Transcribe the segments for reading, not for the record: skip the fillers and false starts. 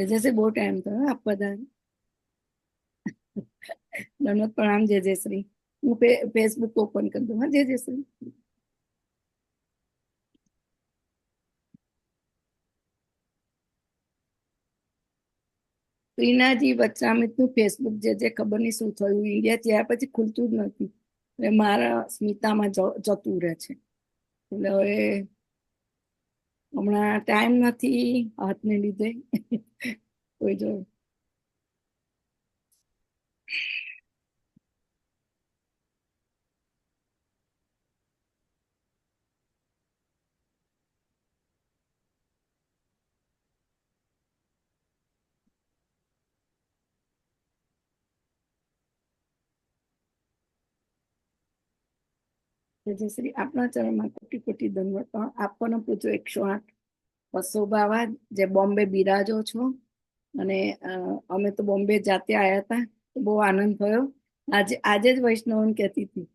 जैसे बहुत टाइम था आप બધા દંડવત પ્રણામ જય જય શ્રી હું ફેસબુક ઓપન કરી દઉં હા જય જય શ્રી શ્રીનાજી વચ્ચામિતનું ફેસબુક જે ખબર નહીં શું થયું ઇન્ડિયા થયા પછી ખુલતું જ નથી એટલે મારા સ્મિતામાં જતું રહે છે એટલે હવે હમણાં ટાઈમ નથી હાથને લીધે કોઈ જો જય જય શ્રી આપના ચરણમાં કોટી કોટી દંડવત પણ આપવાનો પૂછો 108 બસો બાવા જે બોમ્બે બિરાજો છો અને અમે તો બોમ્બે જાતે આવ્યા હતા બહુ આનંદ થયો આજે આજે જ વૈષ્ણવન કહેતી હતી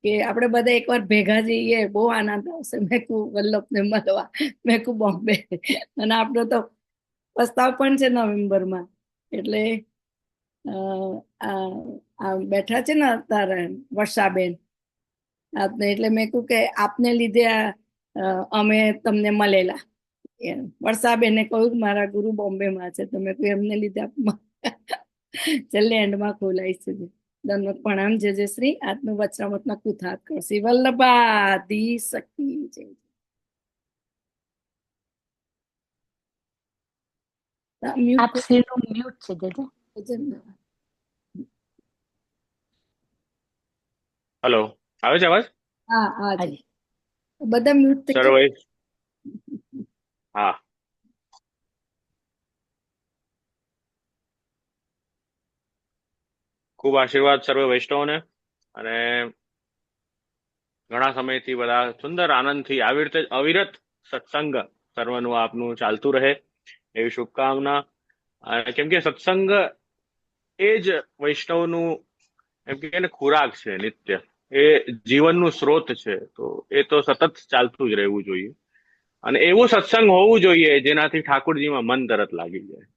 કે આપણે બધા એકવાર ભેગા જઈએ બહુ આનંદ આવશે મેં કહું વલ્લભને મળવા મેં કહું બોમ્બે અને આપણો તો પ્રસ્તાવ પણ છે નવેમ્બરમાં એટલે બેઠા છે ને તારે વર્ષાબેન આપને એટલે મેં કહ્યું કે આપને લીધે અમે તમને મળેલા વર્ષાબેને કહ્યું કે મારા ગુરુ બોમ્બેમાં છે તો મેં કહ્યું એમને લીધે છેલ્લે એન્ડમાં ખોલાઈ છે દંડવત પ્રણામ જય જય શ્રી આત્મ વચરામતના કુથાત કરશી વલ્લભાધી શક્તિ જય આપ સીનું મ્યુટ છે જજે. હેલો, આવે છે અવાજ? હા હા બધા મ્યુટ થઈ સર્વે હા ખૂબ આશીર્વાદ સર્વે વૈષ્ણવને અને ઘણા સમયથી બધા સુંદર આનંદથી આવી રીતે અવિરત સત્સંગ સર્વનું આપનું ચાલતું રહે એવી શુભકામના. કેમ કે સત્સંગ એ જ વૈષ્ણવનું એમ કે ખોરાક છે, નિત્ય એ જીવનનું સ્ત્રોત છે, તો એ તો સતત ચાલતું જ રહેવું જોઈએ અને એવું સત્સંગ હોવું જોઈએ જેનાથી ઠાકોરજીમાં મન તરત લાગી જાય.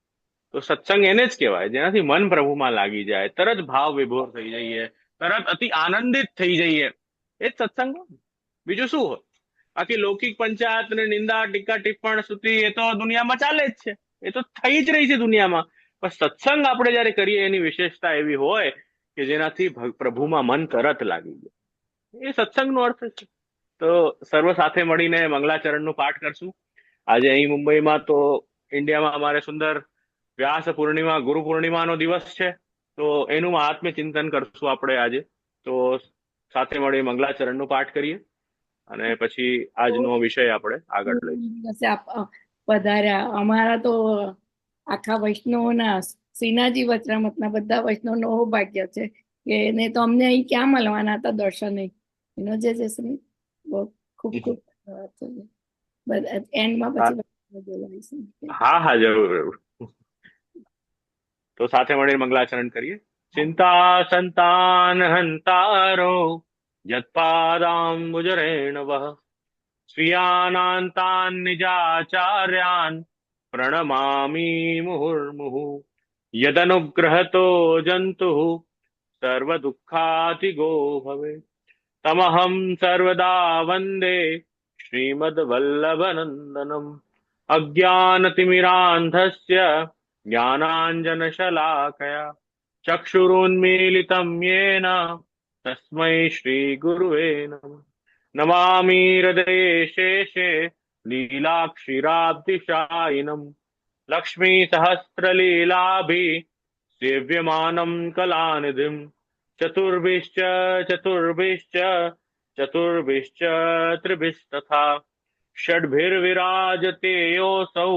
તો સત્સંગ એને જ કહેવાય જેનાથી મન પ્રભુમાં લાગી જાય, તરત ભાવ વિભોર થઈ જઈએ, તરત અતિ આનંદિત થઈ જઈએ, એ જ સત્સંગ હોય. બીજું શું હોય? બાકી લૌકિક પંચાયત ને નિંદા ટીકા ટિપ્પણ સ્તુતિ એ તો દુનિયામાં ચાલે જ છે, એ તો થઈ જ રહી છે દુનિયામાં. પણ સત્સંગ આપણે જયારે કરીએ એની વિશેષતા એવી હોય કે જેનાથી પ્રભુમાં મન તરત લાગી જાય, એ સત્સંગનો અર્થ છે. તો સર્વ સાથે મળીને મંગલાચરણનું પાઠ કરશું. આજે અહીં મુંબઈમાં તો ઇન્ડિયામાં અમારે સુંદર વ્યાસ પૂર્ણિમા ગુરુ પૂર્ણિમાનો દિવસ છે, તો એનું મહાત્મ્ય ચિંતન કરશું આપણે આજે. તો સાથે મળી મંગલાચરણનું પાઠ કરીએ અને પછી આજનો વિષય આપણે આગળ લઈશું. પધાર્યા અમારા તો આખા વૈષ્ણવના શ્રીનાજી વચરામતના બધા વૈષ્ણવનો ભાગ્ય છે કે નહીં તો અમને અહીં ક્યાં મળવાના હતા દર્શન એનો જે શ્રી બહુ ખૂબ ખૂબ એન્ડમાં પછી હા હા જરૂર જરૂર. તો સાથે મળીને મંગલાચરણ કરીએ. ચિંતા સંતાન હંતારો યત્પાદાંબુજરેણ વહ સ્વીયાનાંતાન નિજાચાર્યાન પ્રણમામી મુહુર્મુહુ યદનુગ્રહતો જંતુ સર્વ દુઃખાતિગો ભવે તમહં સર્વદા વંદે શ્રીમદ વલ્લભનંદનમ અજ્ઞાનતિમિરાંધસ્ય જ્ઞાનાંજનશલાકયા ચક્ષુરુન્મીલિतं येन તસ્मै શ્રીગુરુવે નમઃ. નમામિ હૃદયે શેષે લીલાક્ષીરાબ્ધિશાયિનમ લક્ષ્મી સહસ્રલીલાભિ સેવ્યમાனம் કલાનિધિમ ચતુર્ભિશ્ચ ચતુર્ભિશ્ચ ચતુર્ભિશ્ચ ત્રિભિस्तथा ષડ્ભિર્વિરાજતે યોऽસૌ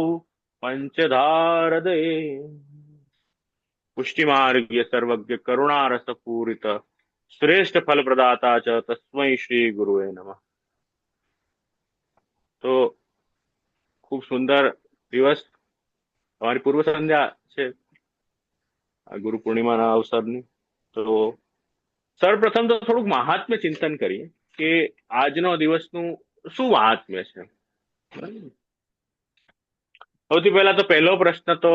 પંચધારદે પુષ્ટિમાર્ગ્ય સર્વજ્ઞ કરુણારસ પૂરિત શ્રેષ્ઠ ફલ પ્રદાતા ચ તસ્મૈ શ્રી ગુરુવે નમઃ. તો ખૂબ સુંદર દિવસ, તમારી પૂર્વ સંધ્યા છે ગુરુ પૂર્ણિમાના અવસરની. તો સર્વપ્રથમ તો થોડુંક મહાત્મ્ય ચિંતન કરીએ કે આજનો દિવસનું શું મહાત્મ્ય છે. સૌથી પહેલા તો પહેલો પ્રશ્ન તો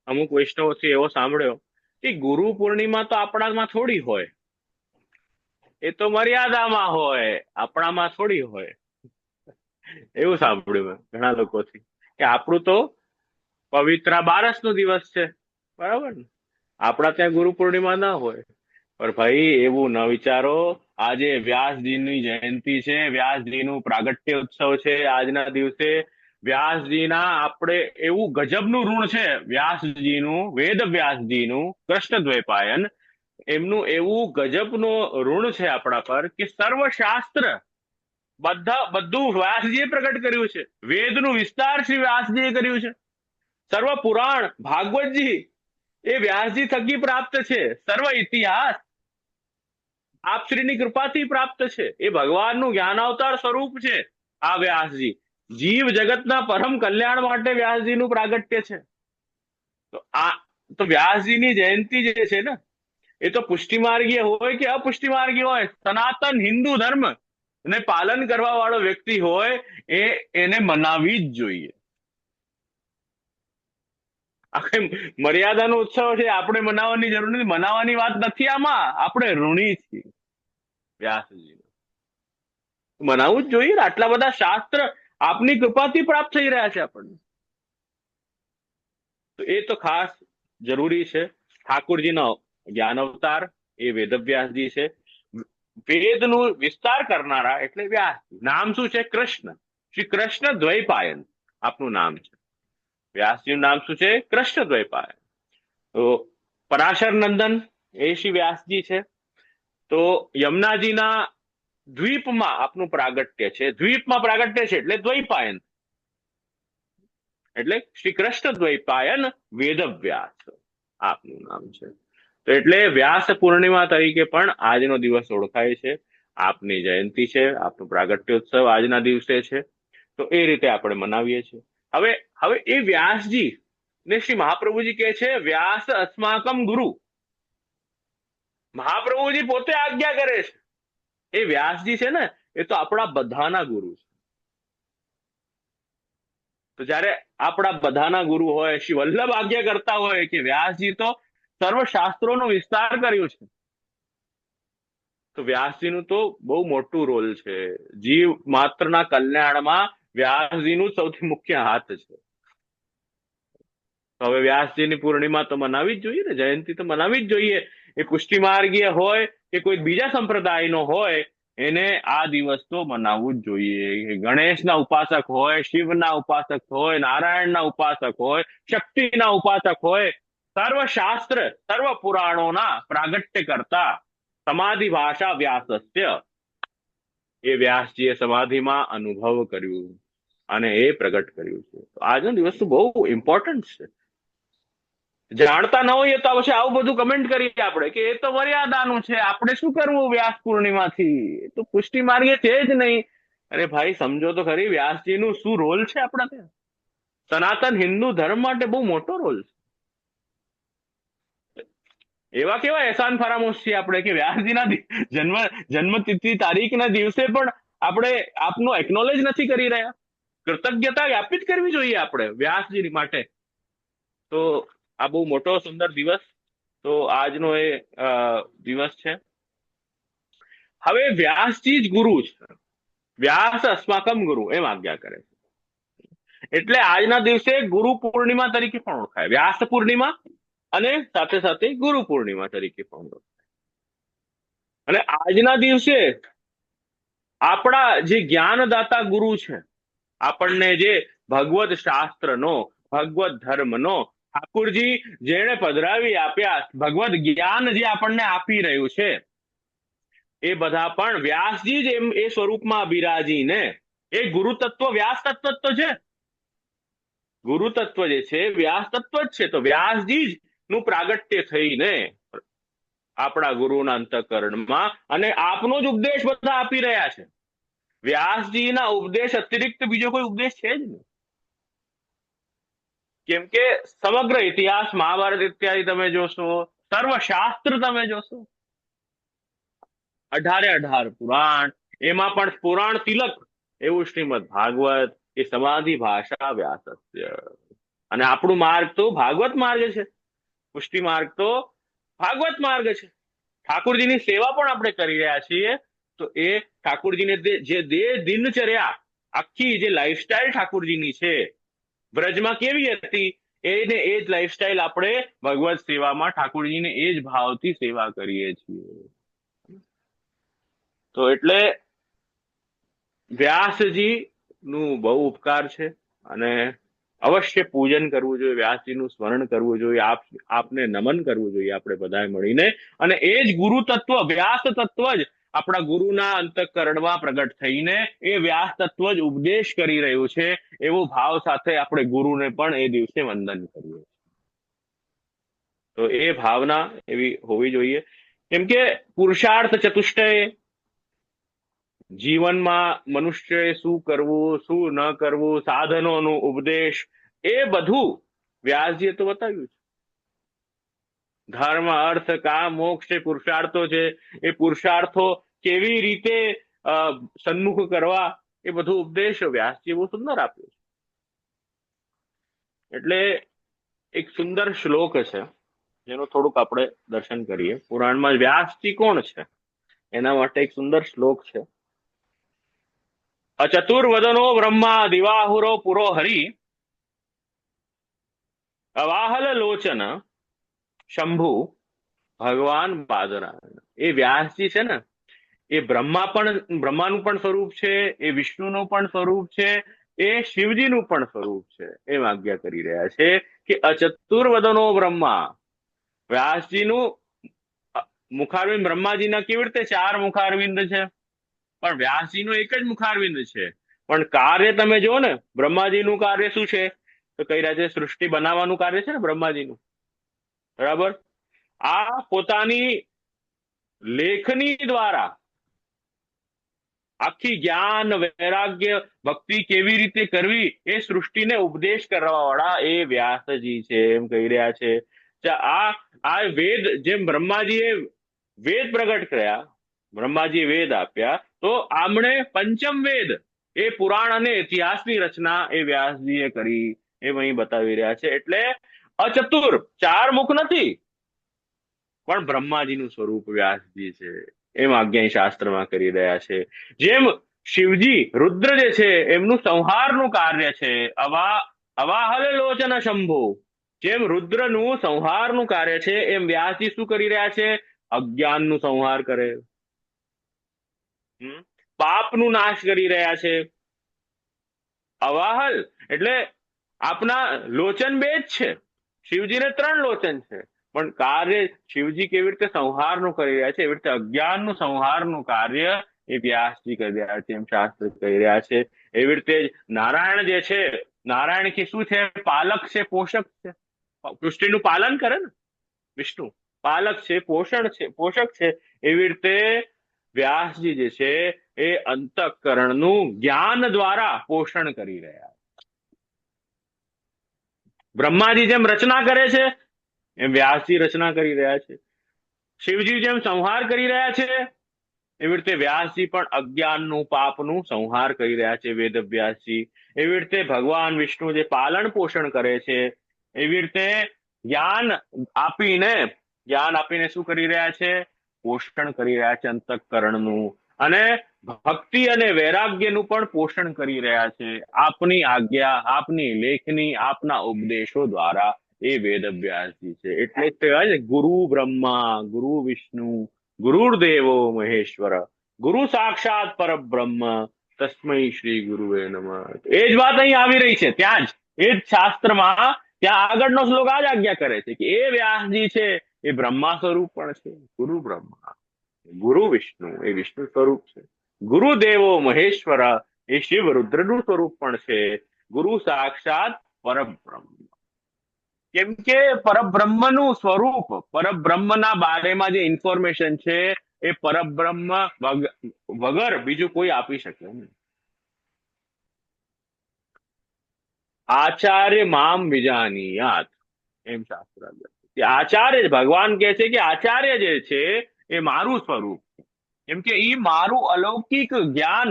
અમુક વૈષ્ણવોથી એવો સાંભળ્યો કે ગુરુ પૂર્ણિમા તો આપણામાં થોડી હોય, એ તો મર્યાદામાં હોય, આપણામાં થોડી હોય. એવું સાંભળ્યું મેં ઘણા લોકોથી કે આપણું તો પવિત્ર બારસ નો દિવસ છે, બરાબર ને, આપણા ત્યાં ગુરુ પૂર્ણિમા ના હોય. પણ ભાઈ એવું ન વિચારો, આજે વ્યાસજીની જયંતિ છે, વ્યાસજીનું પ્રાગટ્ય ઉત્સવ છે. આજના દિવસે વ્યાસજીના આપણે એવું ગજબનું ઋણ છે, વ્યાસજીનું, વેદ વ્યાસજીનું, કૃષ્ણ દ્વૈપાયન, એમનું એવું ગજબનું ઋણ છે આપણા પર કે સર્વશાસ્ત્ર બધું વ્યાસજીએ પ્રગટ કર્યું છે. વેદનું વિસ્તાર શ્રી વ્યાસજીએ કર્યું છે. સર્વ પુરાણ ભાગવતજી એ વ્યાસજી થકી પ્રાપ્ત છે. સર્વ ઇતિહાસ આપશ્રીની કૃપાથી પ્રાપ્ત છે. એ ભગવાનનું જ્ઞાનાવતાર સ્વરૂપ છે આ વ્યાસજી. જીવ જગતના પરમ કલ્યાણ માટે વ્યાસજીનું પ્રાગટ્ય છે. તો આ તો વ્યાસજીની જયંતિ જે છે ને, એ તો પુષ્ટિમાર્ગીય હોય કે અપુષ્ટિમાર્ગીય હોય, સનાતન હિન્દુ ધર્મ ને પાલન કરવા વાળો વ્યક્તિ હોય એને મનાવી જ જોઈએ. આખે મર્યાદાનો ઉત્સવ છે, આપણે મનાવવાની જરૂર નથી. મનાવવાની વાત નથી આમાં, આપણે ઋણી છીએ વ્યાસજી. મનાવવું જ જોઈએ. આટલા બધા શાસ્ત્ર આપની કૃપાથી પ્રાપ્ત થઈ રહ્યા છે આપણને, તો એ તો ખાસ જરૂરી છે. ઠાકોરજીનો જ્ઞાન અવતાર એ વેદવ્યાસજી છે. વેદનું વિસ્તાર કરનારા એટલે વ્યાસજી. નામ શું છે? કૃષ્ણ. શ્રી કૃષ્ણ દ્વૈપાયન આપનું નામ છે. વ્યાસજીનું નામ શું છે? કૃષ્ણ દ્વૈપાયન. તો પરાશર નંદન એ શ્રી વ્યાસજી છે. તો યમુનાજીના દ્વીપમાં આપનું પ્રાગટ્ય છે. દ્વીપમાં પ્રાગટ્ય છે એટલે દ્વૈપાયન, એટલે શ્રી કૃષ્ણ દ્વૈપાયન વેદવ્યાસ આપનું નામ છે. તો એટલે વ્યાસ પૂર્ણિમા તરીકે પણ આજનો દિવસ ઓળખાય છે. આપની જયંતિ છે, આપનો પ્રાગટ્યોત્સવ આજના દિવસે છે. તો એ રીતે આપણે મનાવીએ છીએ. હવે હવે એ વ્યાસજી ને શ્રી મહાપ્રભુજી કહે છે વ્યાસ અસ્માકમ ગુરુ. મહાપ્રભુજી પોતે આજ્ઞા કરે છે. એ વ્યાસજી છે ને, એ તો આપણા બધાના ગુરુ છે. તો જયારે આપણા બધાના ગુરુ હોય, શ્રી વલ્લભ આજ્ઞા કરતા હોય કે વ્યાસજી તો સર્વ શાસ્ત્રોનો વિસ્તાર કર્યો છે, તો વ્યાસજીનું તો બહુ મોટું રોલ છે. જીવ માત્રના કલ્યાણમાં વ્યાસજીનું સૌથી મુખ્ય હાથ છે. હવે વ્યાસજીની પૂર્ણિમા તો મનાવી જ જોઈએ ને, જયંતિ તો મનાવી જ જોઈએ. એ પુષ્ટિ માર્ગીય હોય કે કોઈ બીજા સંપ્રદાયનો હોય, એને આ દિવસ તો મનાવવું જ જોઈએ. ગણેશના ઉપાસક હોય, શિવના ઉપાસક હોય, નારાયણના ઉપાસક હોય, શક્તિના ઉપાસક હોય, સર્વ શાસ્ત્ર સર્વ પુરાણોના પ્રાગટ્ય કરતા સમાધિ ભાષા વ્યાસસ્ય, એ વ્યાસજીએ સમાધિમાં અનુભવ કર્યું અને એ પ્રગટ કર્યું છે. તો આજનો દિવસ તો બહુ ઇમ્પોર્ટન્ટ છે. જાણતા ન હોઈએ તો પછી આવું બધું કમેન્ટ કરીએ આપણે કે એ તો મર્યાદાનું છે, આપણે શું કરવું વ્યાસ પૂર્ણિમાથી, એ તો પુષ્ટિ માર્ગે છે જ નહીં. અરે ભાઈ સમજો તો ખરી, વ્યાસજીનું શું રોલ છે આપણા ત્યાં. સનાતન હિન્દુ ધર્મ માટે બહુ મોટો રોલ છે. એવા કેવા એહસાન ફરામોશ છીએ આપણે કે વ્યાસજીના જન્મતિથિ તારીખના દિવસે પણ આપણે આપનું એકનોલેજ નથી કરી રહ્યા. કૃતજ્ઞતા વ્યાપિત કરવી જોઈએ આપણે વ્યાસજી માટે. તો આ બહુ મોટો સુંદર દિવસ, તો આજનો એ દિવસ છે. હવે વ્યાસજી જ ગુરુ છે. વ્યાસ અસ્માકમ ગુરુ એમ આજ્ઞા કરે છે. એટલે આજના દિવસે ગુરુ પૂર્ણિમા તરીકે પણ ઓળખાય. વ્યાસ પૂર્ણિમા અને સાથે સાથે ગુરુ પૂર્ણિમા તરીકે પણ ઓળખાય. અને આજના દિવસે આપણા જે જ્ઞાનદાતા ગુરુ છે, આપણને જે ભગવત શાસ્ત્રનો, ભગવત ધર્મનો ઠાકુરજી જેણે પધરાવી આપ્યા, ભગવત જ્ઞાન જે આપણને આપી રહ્યું છે, એ બધા પણ વ્યાસજી જ એમ એ સ્વરૂપમાં બિરાજીને, એ ગુરુ તત્વ વ્યાસ તત્વ તો છે. ગુરુ તત્વ જે છે વ્યાસ તત્વ જ છે. તો વ્યાસજી જ નું પ્રાગટ્ય થઈને આપણા ગુરુના અંતઃકરણમાં અને આપનો જ ઉપદેશ બધા આપી રહ્યા છે. વ્યાસજીના ઉપદેશ અતિરિક્ત બીજો કોઈ ઉપદેશ છે જ નહીં. કેમ કે સમગ્ર ઇતિહાસ, મહાભારત ઇત્યાદિ તમે જોશો, સર્વશાસ્ત્ર તમે જોશો, 18 પુરાણ, એમાં પણ પુરાણ તિલક એવું શ્રીમદ ભાગવત, એ સમાધિ ભાષા વ્યાસસ્ય. અને આપણું માર્ગ તો ભાગવત માર્ગ છે, પુષ્ટિ માર્ગ તો ભાગવત માર્ગ છે. ઠાકોરજીની સેવા પણ આપણે કરી રહ્યા છીએ, તો એ ઠાકોરજીને જે દિનચર્યા, આખી જે લાઈફસ્ટાઈલ ઠાકોરજીની છે બ્રજમાં કેવી હતી, એને એ જ લાઈફસ્ટાઈલ આપણે ભગવત સેવામાં ઠાકોરજીને એ જ ભાવથી સેવા કરીએ છીએ. તો એટલે વ્યાસજી નું બહુ ઉપકાર છે અને અવશ્ય પૂજન કરવું જોઈએ, વ્યાસજીનું સ્મરણ કરવું જોઈએ, આપને નમન કરવું જોઈએ આપણે બધાએ મળીને. અને એ જ ગુરુ તત્વ, વ્યાસ તત્વ જ આપણા ગુરુના અંતઃકરણમાં પ્રગટ થઈને એ વ્યાસ તત્વ જ ઉપદેશ કરી રહ્યું છે, એવો ભાવ સાથે આપણે ગુરુને પણ એ દિવસે વંદન કરીએ. તો એ ભાવના એવી હોવી જોઈએ. કેમ કે પુરુષાર્થ ચતુષ્ટય, જીવનમાં મનુષ્યએ શું કરવું શું ન કરવું, સાધનોનું ઉપદેશ, એ બધું વ્યાસજીએ તો બતાવ્યું છે. ધર્મ, અર્થ, કામ, મોક્ષ એ પુરુષાર્થો છે. એ પુરુષાર્થો કેવી રીતે સન્મુખ કરવા, એ બધું ઉપદેશ વ્યાસજીએ બહુ સુંદર આપ્યો છે. એટલે એક સુંદર શ્લોક છે જેનું થોડુંક આપણે દર્શન કરીએ. પુરાણમાં વ્યાસજી કોણ છે એના માટે એક સુંદર શ્લોક છે. અચતુર્વદનો બ્રહ્મા દિવાહુરો પુરો હરિ, અવાહલ લોચન શંભુ ભગવાન બાદરાયણ. એ વ્યાસજી છે ને, એ બ્રહ્માનું પણ સ્વરૂપ છે, એ વિષ્ણુનું પણ સ્વરૂપ છે, એ શિવજીનું પણ સ્વરૂપ છે. એમ આજ્ઞા કરી રહ્યા છે કે અચતુર્વદનો બ્રહ્મા, વ્યાસજીનું મુખારવિંદ, બ્રહ્માજીના કેવી રીતે 4 મુખારવિંદ છે, પણ વ્યાસજીનું એક જ મુખારવિંદ છે. પણ કાર્ય તમે જો ને, બ્રહ્માજીનું કાર્ય શું છે તો કહી રહ્યા છે, સૃષ્ટિ બનાવવાનું કાર્ય છે ને બ્રહ્માજીનું, બરાબર. આ પોતાની લેખની દ્વારા આખી જ્ઞાન, વૈરાગ્ય, ભક્તિ કેવી રીતે કરવી એ સૃષ્ટિને ઉપદેશ કરવા વાળા એ વ્યાસજી છે, એમ કહી રહ્યા છે. આ વેદ, જેમ બ્રહ્માજીએ વેદ પ્રગટ કર્યા, બ્રહ્માજીએ વેદ આપ્યા, તો આમણે પંચમ વેદ, એ પુરાણ અને ઇતિહાસની રચના એ વ્યાસજીએ કરી, એમ અહીં બતાવી રહ્યા છે. એટલે અચતુર, 4 મુખ નથી, પણ બ્રહ્માજીનું સ્વરૂપ વ્યાસજી છે, એમ આજ્ઞા શાસ્ત્રમાં કરી રહ્યા છે. જેમ શિવજી, રુદ્ર જે છે એમનું સંહારનું કાર્ય છે, અવાહલ લોચન શંભુ, જેમ રુદ્રનું સંહારનું કાર્ય છે, એમ વ્યાસજી શું કરી રહ્યા છે, અજ્ઞાનનું સંહાર કરે, પાપનું નાશ કરી રહ્યા છે. અવાહલ એટલે આપના લોચન 2 જ છે, શિવજીને 3 લોચન છે, પણ કાર્ય શિવજી કેવી રીતે સંહારનું કરી રહ્યા છે, એવી રીતે અજ્ઞાનનું સંહારનું કાર્ય એ વ્યાસજી કરી રહ્યા છે, એમ શાસ્ત્ર કહી રહ્યા છે. એવી રીતે નારાયણ જે છે, નારાયણ કે શું છે, પાલક છે, પોષક છે, સૃષ્ટિનું પાલન કરે ને વિષ્ણુ, પાલક છે, પોષક છે. એવી રીતે વ્યાસજી જે છે એ અંતઃકરણનું જ્ઞાન દ્વારા પોષણ કરી રહ્યા. બ્રહ્માજી જેમ રચના કરે છે એમ વ્યાસજી રચના કરી રહ્યા છે. શિવજી જેમ સંહાર કરી રહ્યા છે, એવી રીતે વ્યાસજી પણ અજ્ઞાનનું, પાપનું સંહાર કરી રહ્યા છે, વેદ વ્યાસજી. એવી રીતે ભગવાન વિષ્ણુ જે પાલન પોષણ કરે છે, એવી રીતે જ્ઞાન આપીને શું કરી રહ્યા છે, પોષણ કરી રહ્યા છે અંતઃકરણનું, અને ભક્તિ અને વૈરાગ્યનું પણ પોષણ કરી રહ્યા છે, આપની આજ્ઞા, આપની લેખની, આપના ઉપદેશો દ્વારા એ વેદ વ્યાસજી છે. એટલે કહેવાય છે ગુરુ બ્રહ્મા, ગુરુ વિષ્ણુ, ગુરુર્દેવો મહેશ્વર, ગુરુ સાક્ષાત પરબ્રહ્મ, તસ્મૈ શ્રી ગુરુવે નમઃ. એ જ વાત અહીં આવી રહી છે, ત્યાં જ એ જ શાસ્ત્રમાં ત્યાં આગળનો શ્લોક આ જ આજ્ઞા કરે છે કે એ વ્યાસજી છે એ બ્રહ્મા સ્વરૂપ પણ છે, ગુરુ બ્રહ્મા, ગુરુ વિષ્ણુ એ વિષ્ણુ સ્વરૂપ છે, ગુરુદેવો મહેશ્વર એ શિવ રુદ્રનું સ્વરૂપ પણ છે, ગુરુ સાક્ષાત પરબ્રહ્મ. કેમ કે પરબ્રહ્મનું સ્વરૂપ, પરબ્રહ્મના બારેમાં જે ઇન્ફોર્મેશન છે એ પરબ્રહ્મ વગર બીજું કોઈ આપી શકે નહીં. આચાર્ય મામ વિજાનીયાત, એમ શાસ્ત્ર. આચાર્ય, ભગવાન કહે છે કે આચાર્ય જે છે એ મારું સ્વરૂપ છે, કેમ કે એ મારું અલૌકિક જ્ઞાન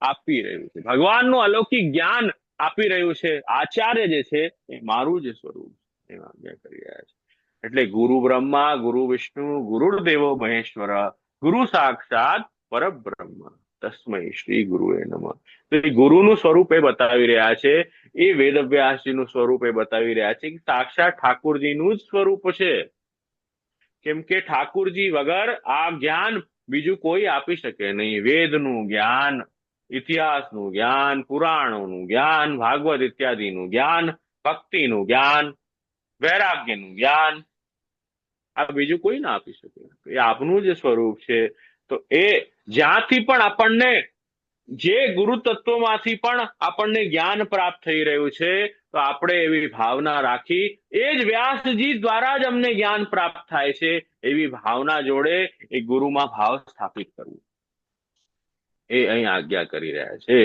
આપી રહ્યું છે. ભગવાનનું અલૌકિક જ્ઞાન આપી રહ્યું છે, આચાર્ય જે છે એ મારું જે સ્વરૂપ છે એમાં આજ્ઞા કરી રહ્યા છે. એટલે ગુરુ બ્રહ્મા ગુરુ વિષ્ણુ ગુરુર્દેવો મહેશ્વર ગુરુ સાક્ષાત પરબ્રહ્મ તસ્મૈ શ્રી ગુરુએ નમઃ. તો એ ગુરુનું સ્વરૂપ એ બતાવી રહ્યા છે, એ વેદવ્યાસજીનું સ્વરૂપ એ બતાવી રહ્યા છે કે સાક્ષાત ઠાકોરજીનું જ સ્વરૂપ છે. કેમ કે ઠાકુરજી વગર આ જ્ઞાન બીજું કોઈ આપી શકે નહીં. વેદનું જ્ઞાન, ઇતિહાસનું જ્ઞાન, પુરાણોનું જ્ઞાન, ભાગવત ઇત્યાદિનું જ્ઞાન, ભક્તિનું જ્ઞાન, વૈરાગ્યનું જ્ઞાન આ બીજું કોઈ ના આપી શકે. એ આપનું જે સ્વરૂપ છે. તો એ જ્યાંથી પણ આપણને જે ગુરુ તત્વમાંથી પણ આપણને જ્ઞાન પ્રાપ્ત થઈ રહ્યું છે, તો આપણે એવી ભાવના રાખી, એ જ વ્યાસજી દ્વારા જ અમને જ્ઞાન પ્રાપ્ત થાય છે, એવી ભાવના જોડે એ ગુરુમાં ભાવ સ્થાપિત કરવું, એ અહીં આજ્ઞા કરી રહ્યા છે.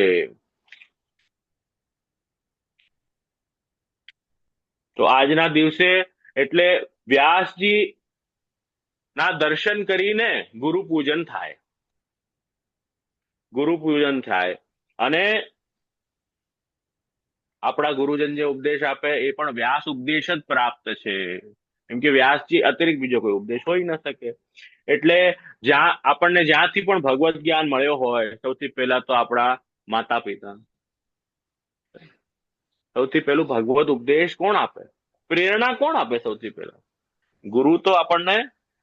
તો આજના દિવસે એટલે વ્યાસજી ના દર્શન કરીને ગુરુ પૂજન થાય, ગુરુ પૂજન થાય. અને આપણા ગુરુજન જે ઉપદેશ આપે એ પણ વ્યાસ ઉપદેશ જ પ્રાપ્ત છે. કેમ કે વ્યાસજી અતિરિક્ત બીજો કોઈ ઉપદેશ હોઈ ન શકે. એટલે આપણને જ્યાંથી પણ ભગવત જ્ઞાન મળ્યો હોય, સૌથી પહેલા તો આપણા માતા પિતા. સૌથી પહેલું ભગવત ઉપદેશ કોણ આપે? પ્રેરણા કોણ આપે? સૌથી પહેલા ગુરુ તો આપણને,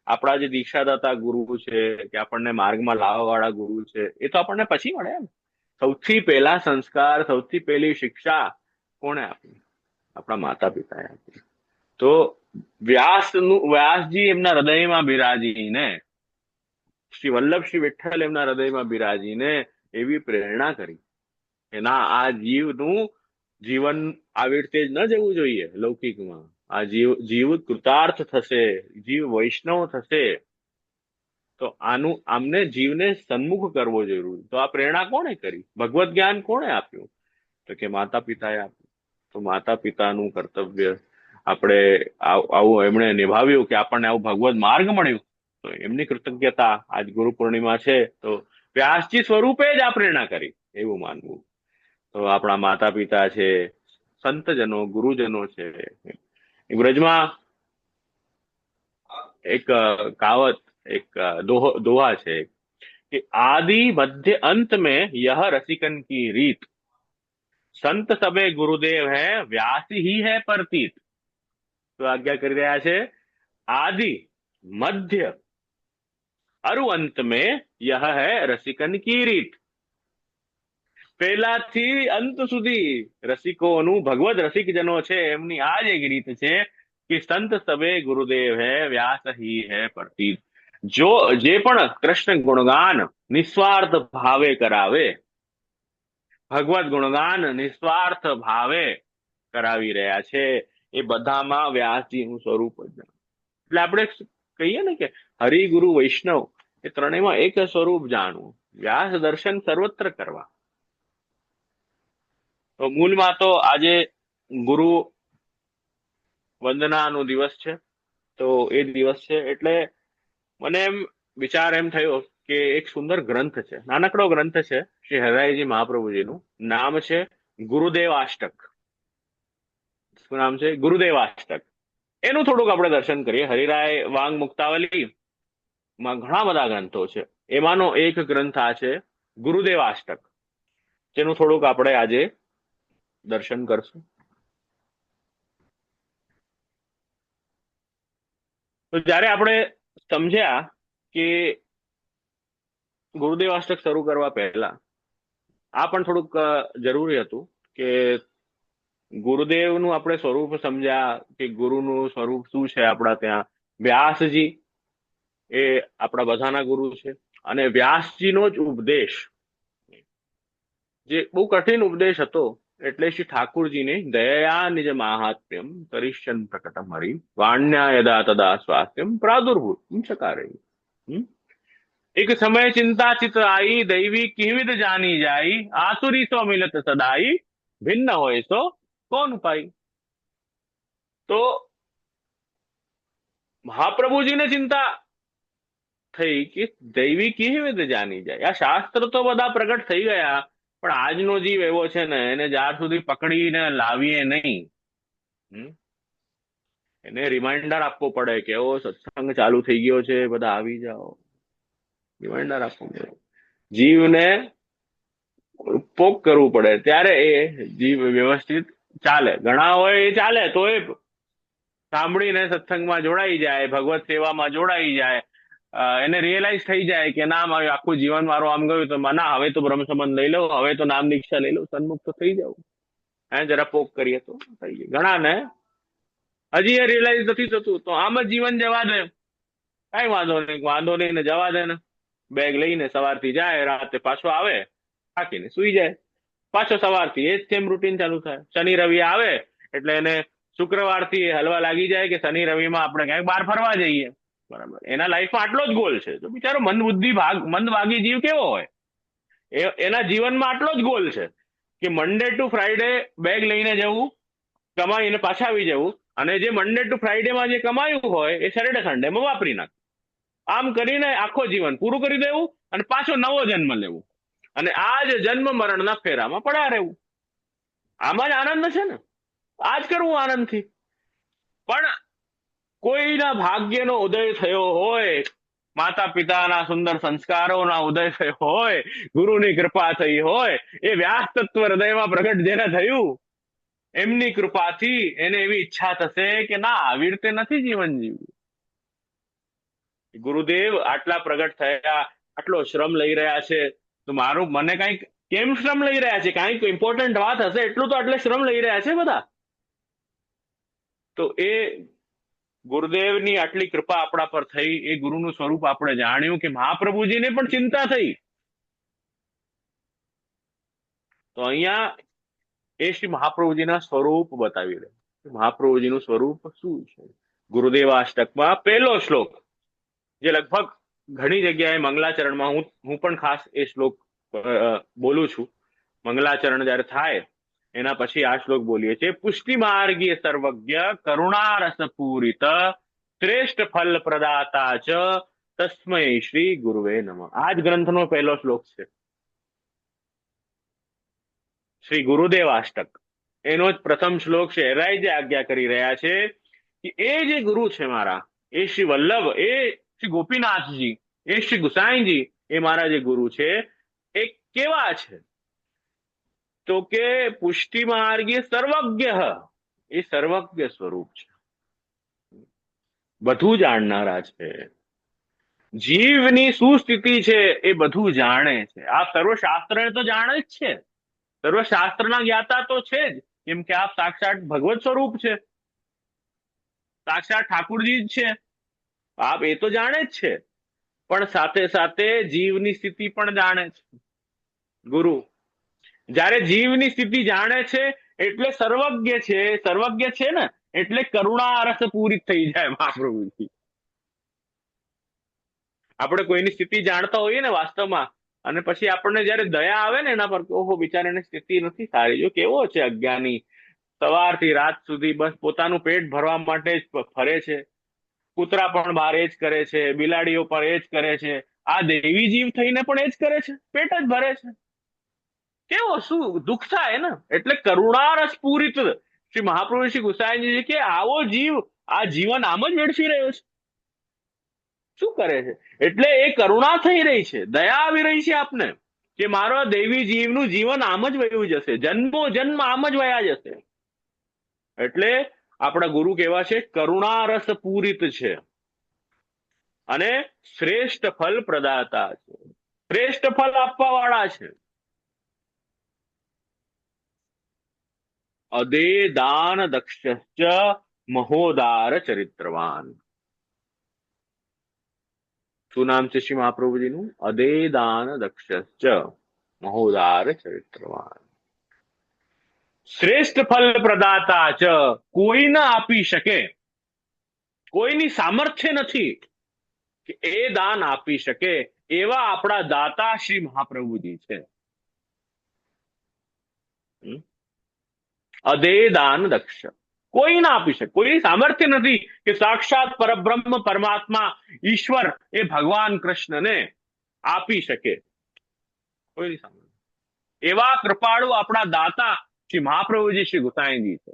આપણા જે દીક્ષાદાતા ગુરુ છે કે આપણને માર્ગમાં લાવવા વાળા ગુરુ છે, એ તો આપણને પછી મળે એમ. સૌથી પહેલા સંસ્કાર, સૌથી પહેલી શિક્ષા કોણે આપી? આપણા માતા પિતાએ આપી. તો વ્યાસજી એમના હૃદયમાં બિરાજીને, શ્રી વલ્લભ શ્રી વિઠ્ઠલ એમના હૃદયમાં બિરાજીને એવી પ્રેરણા કરી કે ના, આ જીવનું જીવન આવી રીતે જ ન જવું જોઈએ લૌકિકમાં. આ જીવ કૃતાર્થ થશે, જીવ વૈષ્ણવ થશે, તો આમને જીવને સન્મુખ કરવો જરૂરી. તો આ પ્રેરણા કોણે કરી? ભગવત જ્ઞાન કોણે આપ્યું? તો કે માતા પિતાએ આપ્યું. તો માતા પિતાનું કર્તવ્ય આપણે આવું એમણે નિભાવ્યું કે આપણને આવું ભગવત માર્ગ મળ્યું, તો એમની કૃતજ્ઞતા આજ ગુરુ પૂર્ણિમા છે. તો વ્યાસજી સ્વરૂપે જ આ પ્રેરણા કરી એવું માનવું. તો આપણા માતા પિતા છે, સંતજનો, ગુરુજનો છે. બ્રજમાં એક કાવત, એક દોહા છે કે આદि મધ્ય અંત में यह रसिकन की रीत, संत सबे गुरुदेव है व्यास ही है प्रतीत. તો આજ્ઞા કરી રહ્યા છે, આદि મધ્ય અરુ અંત में यह है रसिकन की રીત. પહેલાથી અંત સુધી રસિકોનું, ભગવદ રસિકજનો છે એમની આ જ એક રીત છે કે સંત સબે ગુરુદેવ હે વ્યાસ હી હે પ્રતીત. જે પણ કૃષ્ણ ગુણગાન નિસ્વાર્થ ભાવે કરાવે, ભગવત ગુણગાન નિસ્વાર્થ ભાવે કરાવી રહ્યા છે, એ બધામાં વ્યાસજીનું સ્વરૂપ જ. એટલે આપણે કહીએ ને કે હરિગુરુ વૈષ્ણવ એ ત્રણેયમાં એક સ્વરૂપ જાણવું, વ્યાસ દર્શન સર્વત્ર કરવા. તો મૂળમાં તો આજે ગુરુ વંદનાનો દિવસ છે. તો એ દિવસ છે એટલે મને એમ વિચાર એમ થયો કે એક સુંદર ગ્રંથ છે, નાનકડો ગ્રંથ છે શ્રી હરિરાયજી મહાપ્રભુજીનું. નામ છે ગુરુદેવાષ્ટક. શું નામ છે? ગુરુદેવાષ્ટક. એનું થોડુંક આપણે દર્શન કરીએ. હરિરાય વાંગ મુક્તાવલી માં ઘણા બધા ગ્રંથો છે, એમાંનો એક ગ્રંથ આ છે ગુરુદેવાષ્ટક, જેનું થોડુંક આપણે આજે દર્શન કરશું. તો જયારે આપણે સમજ્યા કે ગુરુદેવાષ્ટક શરૂ કરવા પહેલા આ પણ થોડુંક જરૂરી હતું કે ગુરુદેવનું આપણે સ્વરૂપ સમજ્યા કે ગુરુનું સ્વરૂપ શું છે. આપણા ત્યાં વ્યાસજી એ આપણા બધાના ગુરુ છે, અને વ્યાસજીનો જ ઉપદેશ જે બહુ કઠિન ઉપદેશ હતો, એટલે શ્રી ઠાકુરજીને દયા નિજ માહાત્મ્યમ કરિષ્યન પ્રકટમ હરિ વાણ્યા યદા તદા સ્વાસ્થ્યમ પ્રાદુર્ભૂત ચકારે. એક સમય ચિંતા ચિત આઈ દૈવી કિવિદ જાની જાઈ આસુરી સો મિલત સદાઈ ભિન્ન હોય સો કોણ પાઈ. તો મહાપ્રભુજીને ચિંતા થઈ કે દૈવી કેવી રીતે જાની જાય. આ શાસ્ત્ર તો બધા પ્રગટ થઈ ગયા, પણ આજનો જીવ એવો છે ને, એને જ્યાર સુધી પકડીને લાવીએ નહીં, હમ, એને રિમાઇન્ડર આપવો પડે કે એવો સત્સંગ ચાલુ થઈ ગયો છે, બધા આવી જાઓ, રિમાઇન્ડર આપવો પડે. જીવને પોક કરવું પડે, ત્યારે એ જીવ વ્યવસ્થિત ચાલે. ઘણા હોય એ ચાલે તો એ સાંભળીને સત્સંગમાં જોડાઈ જાય, ભગવત સેવામાં જોડાઈ જાય, એને રિયલાઇઝ થઈ જાય કે ના, મારું આખું જીવન મારું આમ ગયું, તો ના હવે તો બ્રહ્મ સંબંધ લઈ લઉં, હવે તો નામ દીક્ષા લઈ લઉં, સન્મુખ તો થઈ જાવ. જરા પોક કરીએ તો થઈ જાય. ઘણા ને હજી એ રિયલાઇઝ નથી થતું, તો આમ જ જીવન જવા દે, કઈ વાંધો નહીં ને જવા દે ને. બેગ લઈને સવારથી જાય, રાતે પાછો આવે, થાકીને સુઈ જાય, પાછો સવારથી એ જ સેમ રૂટીન ચાલુ થાય. શનિ રવિ આવે એટલે એને શુક્રવારથી હલવા લાગી જાય કે શનિ રવિમાં આપણે ક્યાંક બહાર ફરવા જઈએ, બરાબર. એના લાઈફમાં આટલો જ ગોલ છે. તો બિચારો મંદભાગી જીવ કેવો હોય, એના જીવનમાં આટલો જ ગોલ છે કે મંડે ટુ ફ્રાઈડે બેગ લઈને જવું, કમાઈને પાછા આવી જવું, અને જે મંડે ટુ ફ્રાઈડેમાં જે કમાયું હોય એ સેટરડે સન્ડેમાં વાપરી નાખવું. આમ કરીને આખો જીવન પૂરું કરી દેવું અને પાછો નવો જન્મ લેવું, અને આ જ જન્મ મરણના ફેરામાં પડ્યા રહેવું. આમાં જ આનંદ છે ને, આ જ કરવું આનંદથી. પણ કોઈના ભાગ્યનો ઉદય થયો હોય, માતા પિતાના સુંદર સંસ્કારોના ઉદય થયો હોય, ગુરુની કૃપા થઈ હોય, એ વ્યાસ તત્વ હૃદયમાં પ્રગટ જેને થયું, એમની કૃપાથી એને એવી ઈચ્છા થશે કે ના, આવી રીતે નથી જીવન જીવવું. ગુરુદેવ આટલા પ્રગટ થયા, આટલો શ્રમ લઈ રહ્યા છે, તો મને કઈક કેમ શ્રમ લઈ રહ્યા છે, કઈક ઇમ્પોર્ટન્ટ વાત હશે, એટલું તો આટલે શ્રમ લઈ રહ્યા છે બધા. તો એ ગુરુદેવની આટલી કૃપા આપણા પર થઈ, એ ગુરુનું સ્વરૂપ આપણે જાણ્યું કે મહાપ્રભુજીને પણ ચિંતા થઈ. તો અહીંયા એ શ્રી મહાપ્રભુજીના સ્વરૂપ બતાવી દે. મહાપ્રભુજીનું સ્વરૂપ શું છે? ગુરુદેવાષ્ટકમાં પહેલો શ્લોક, જે લગભગ ઘણી જગ્યાએ મંગલાચરણમાં હું પણ ખાસ એ શ્લોક બોલું છું. મંગલાચરણ જયારે થાય એના પછી આ શ્લોક બોલીએ છીએ. પુષ્ટિ માર્ગીય સર્વજ્ઞ કરુણારસ પૂરિત શ્રેષ્ઠ ફલ પ્રદાતા ચ તસ્મૈ શ્રી ગુરુવે નમઃ. આ જ ગ્રંથનો પહેલો શ્લોક છે, શ્રી ગુરુદેવાષ્ટક. એનો જ પ્રથમ શ્લોક છે. રાય જે આજ્ઞા કરી રહ્યા છે કે એ જે ગુરુ છે મારા, એ શ્રી વલ્લભ, એ શ્રી ગોપીનાથજી, એ શ્રી ગુસાઈજી, એ મારા જે ગુરુ છે એ કેવા છે? તો કે પુષ્ટિ માર્ગીય સર્વજ્ઞ, એ સર્વજ્ઞ સ્વરૂપ છે, બધું જાણનારા છે. જીવની શું સ્થિતિ છે એ બધું જાણે છે. આ સર્વશાસ્ત્ર તો જાણે જ છે, સર્વશાસ્ત્રના જ્ઞાતા તો છે જ, કેમ કે આપ સાક્ષાત ભગવત સ્વરૂપ છે, સાક્ષાત ઠાકુરજી જ છે, આપ એ તો જાણે જ છે. પણ સાથે સાથે જીવની સ્થિતિ પણ જાણે છે ગુરુ. જ્યારે જીવની સ્થિતિ જાણે છે એટલે સર્વજ્ઞ છે. સર્વજ્ઞ છે ને એટલે કરુણા રસ પૂરી થઈ જાય મહાપ્રભુજી. આપણે કોઈની સ્થિતિ જાણતા હોઈએ ને વાસ્તવમાં, અને પછી આપણને જયારે દયા આવે ને એના પર, ઓહો બિચારાની સ્થિતિ નથી સારી, જો કેવો છે અજ્ઞાની, સવારથી રાત સુધી બસ પોતાનું પેટ ભરવા માટે જ ફરે છે, કૂતરા પણ બહાર એ જ કરે છે, બિલાડીઓ પર એ જ કરે છે, આ દેવી જીવ થઈને પણ એ જ કરે છે, પેટ જ ભરે છે. કેવો શું દુઃખ થાય ને. એટલે કરુણારસ પૂરિત શ્રી મહાપ્રભુ શ્રી ગુસાઈજી કે આવો જીવ આ જીવન આમ જ વેડફી રહ્યો છે, શું કરે છે? એટલે એ કરુણા થઈ રહી છે, દયા આવી રહી છે આપને કે મારો દેવી જીવનું જીવન આમ જ વયું જશે, જન્મો જન્મ આમ જ વયા જશે. એટલે આપણા ગુરુ કેવા છે? કરુણારસ પૂરિત છે અને શ્રેષ્ઠ ફલ પ્રદાતા છે, શ્રેષ્ઠ ફલ આપવા વાળા છે. અદે દાન દક્ષ મહોદાર ચરિત્રવાન. શું નામ છે શ્રી મહાપ્રભુજીનું? અદે દાન દક્ષ મહોદાર ચરિત્રવાન. શ્રેષ્ઠ ફલ પ્રદાતા ચ, કોઈ ના આપી શકે, કોઈની સામર્થ્ય નથી કે એ દાન આપી શકે એવા આપણા દાતા શ્રી મહાપ્રભુજી છે. અદે દાન દક્ષ, કોઈ ના આપી શકે, કોઈની સામર્થ્ય નથી કે સાક્ષાત પરબ્રહ્મ પરમાત્મા ઈશ્વર એ ભગવાન કૃષ્ણને આપી શકે, કોઈની સામર્થ્ય. એવા કૃપાળુ આપણા દાતા શ્રી મહાપ્રભુજી શ્રી ગુસાઈજી છે.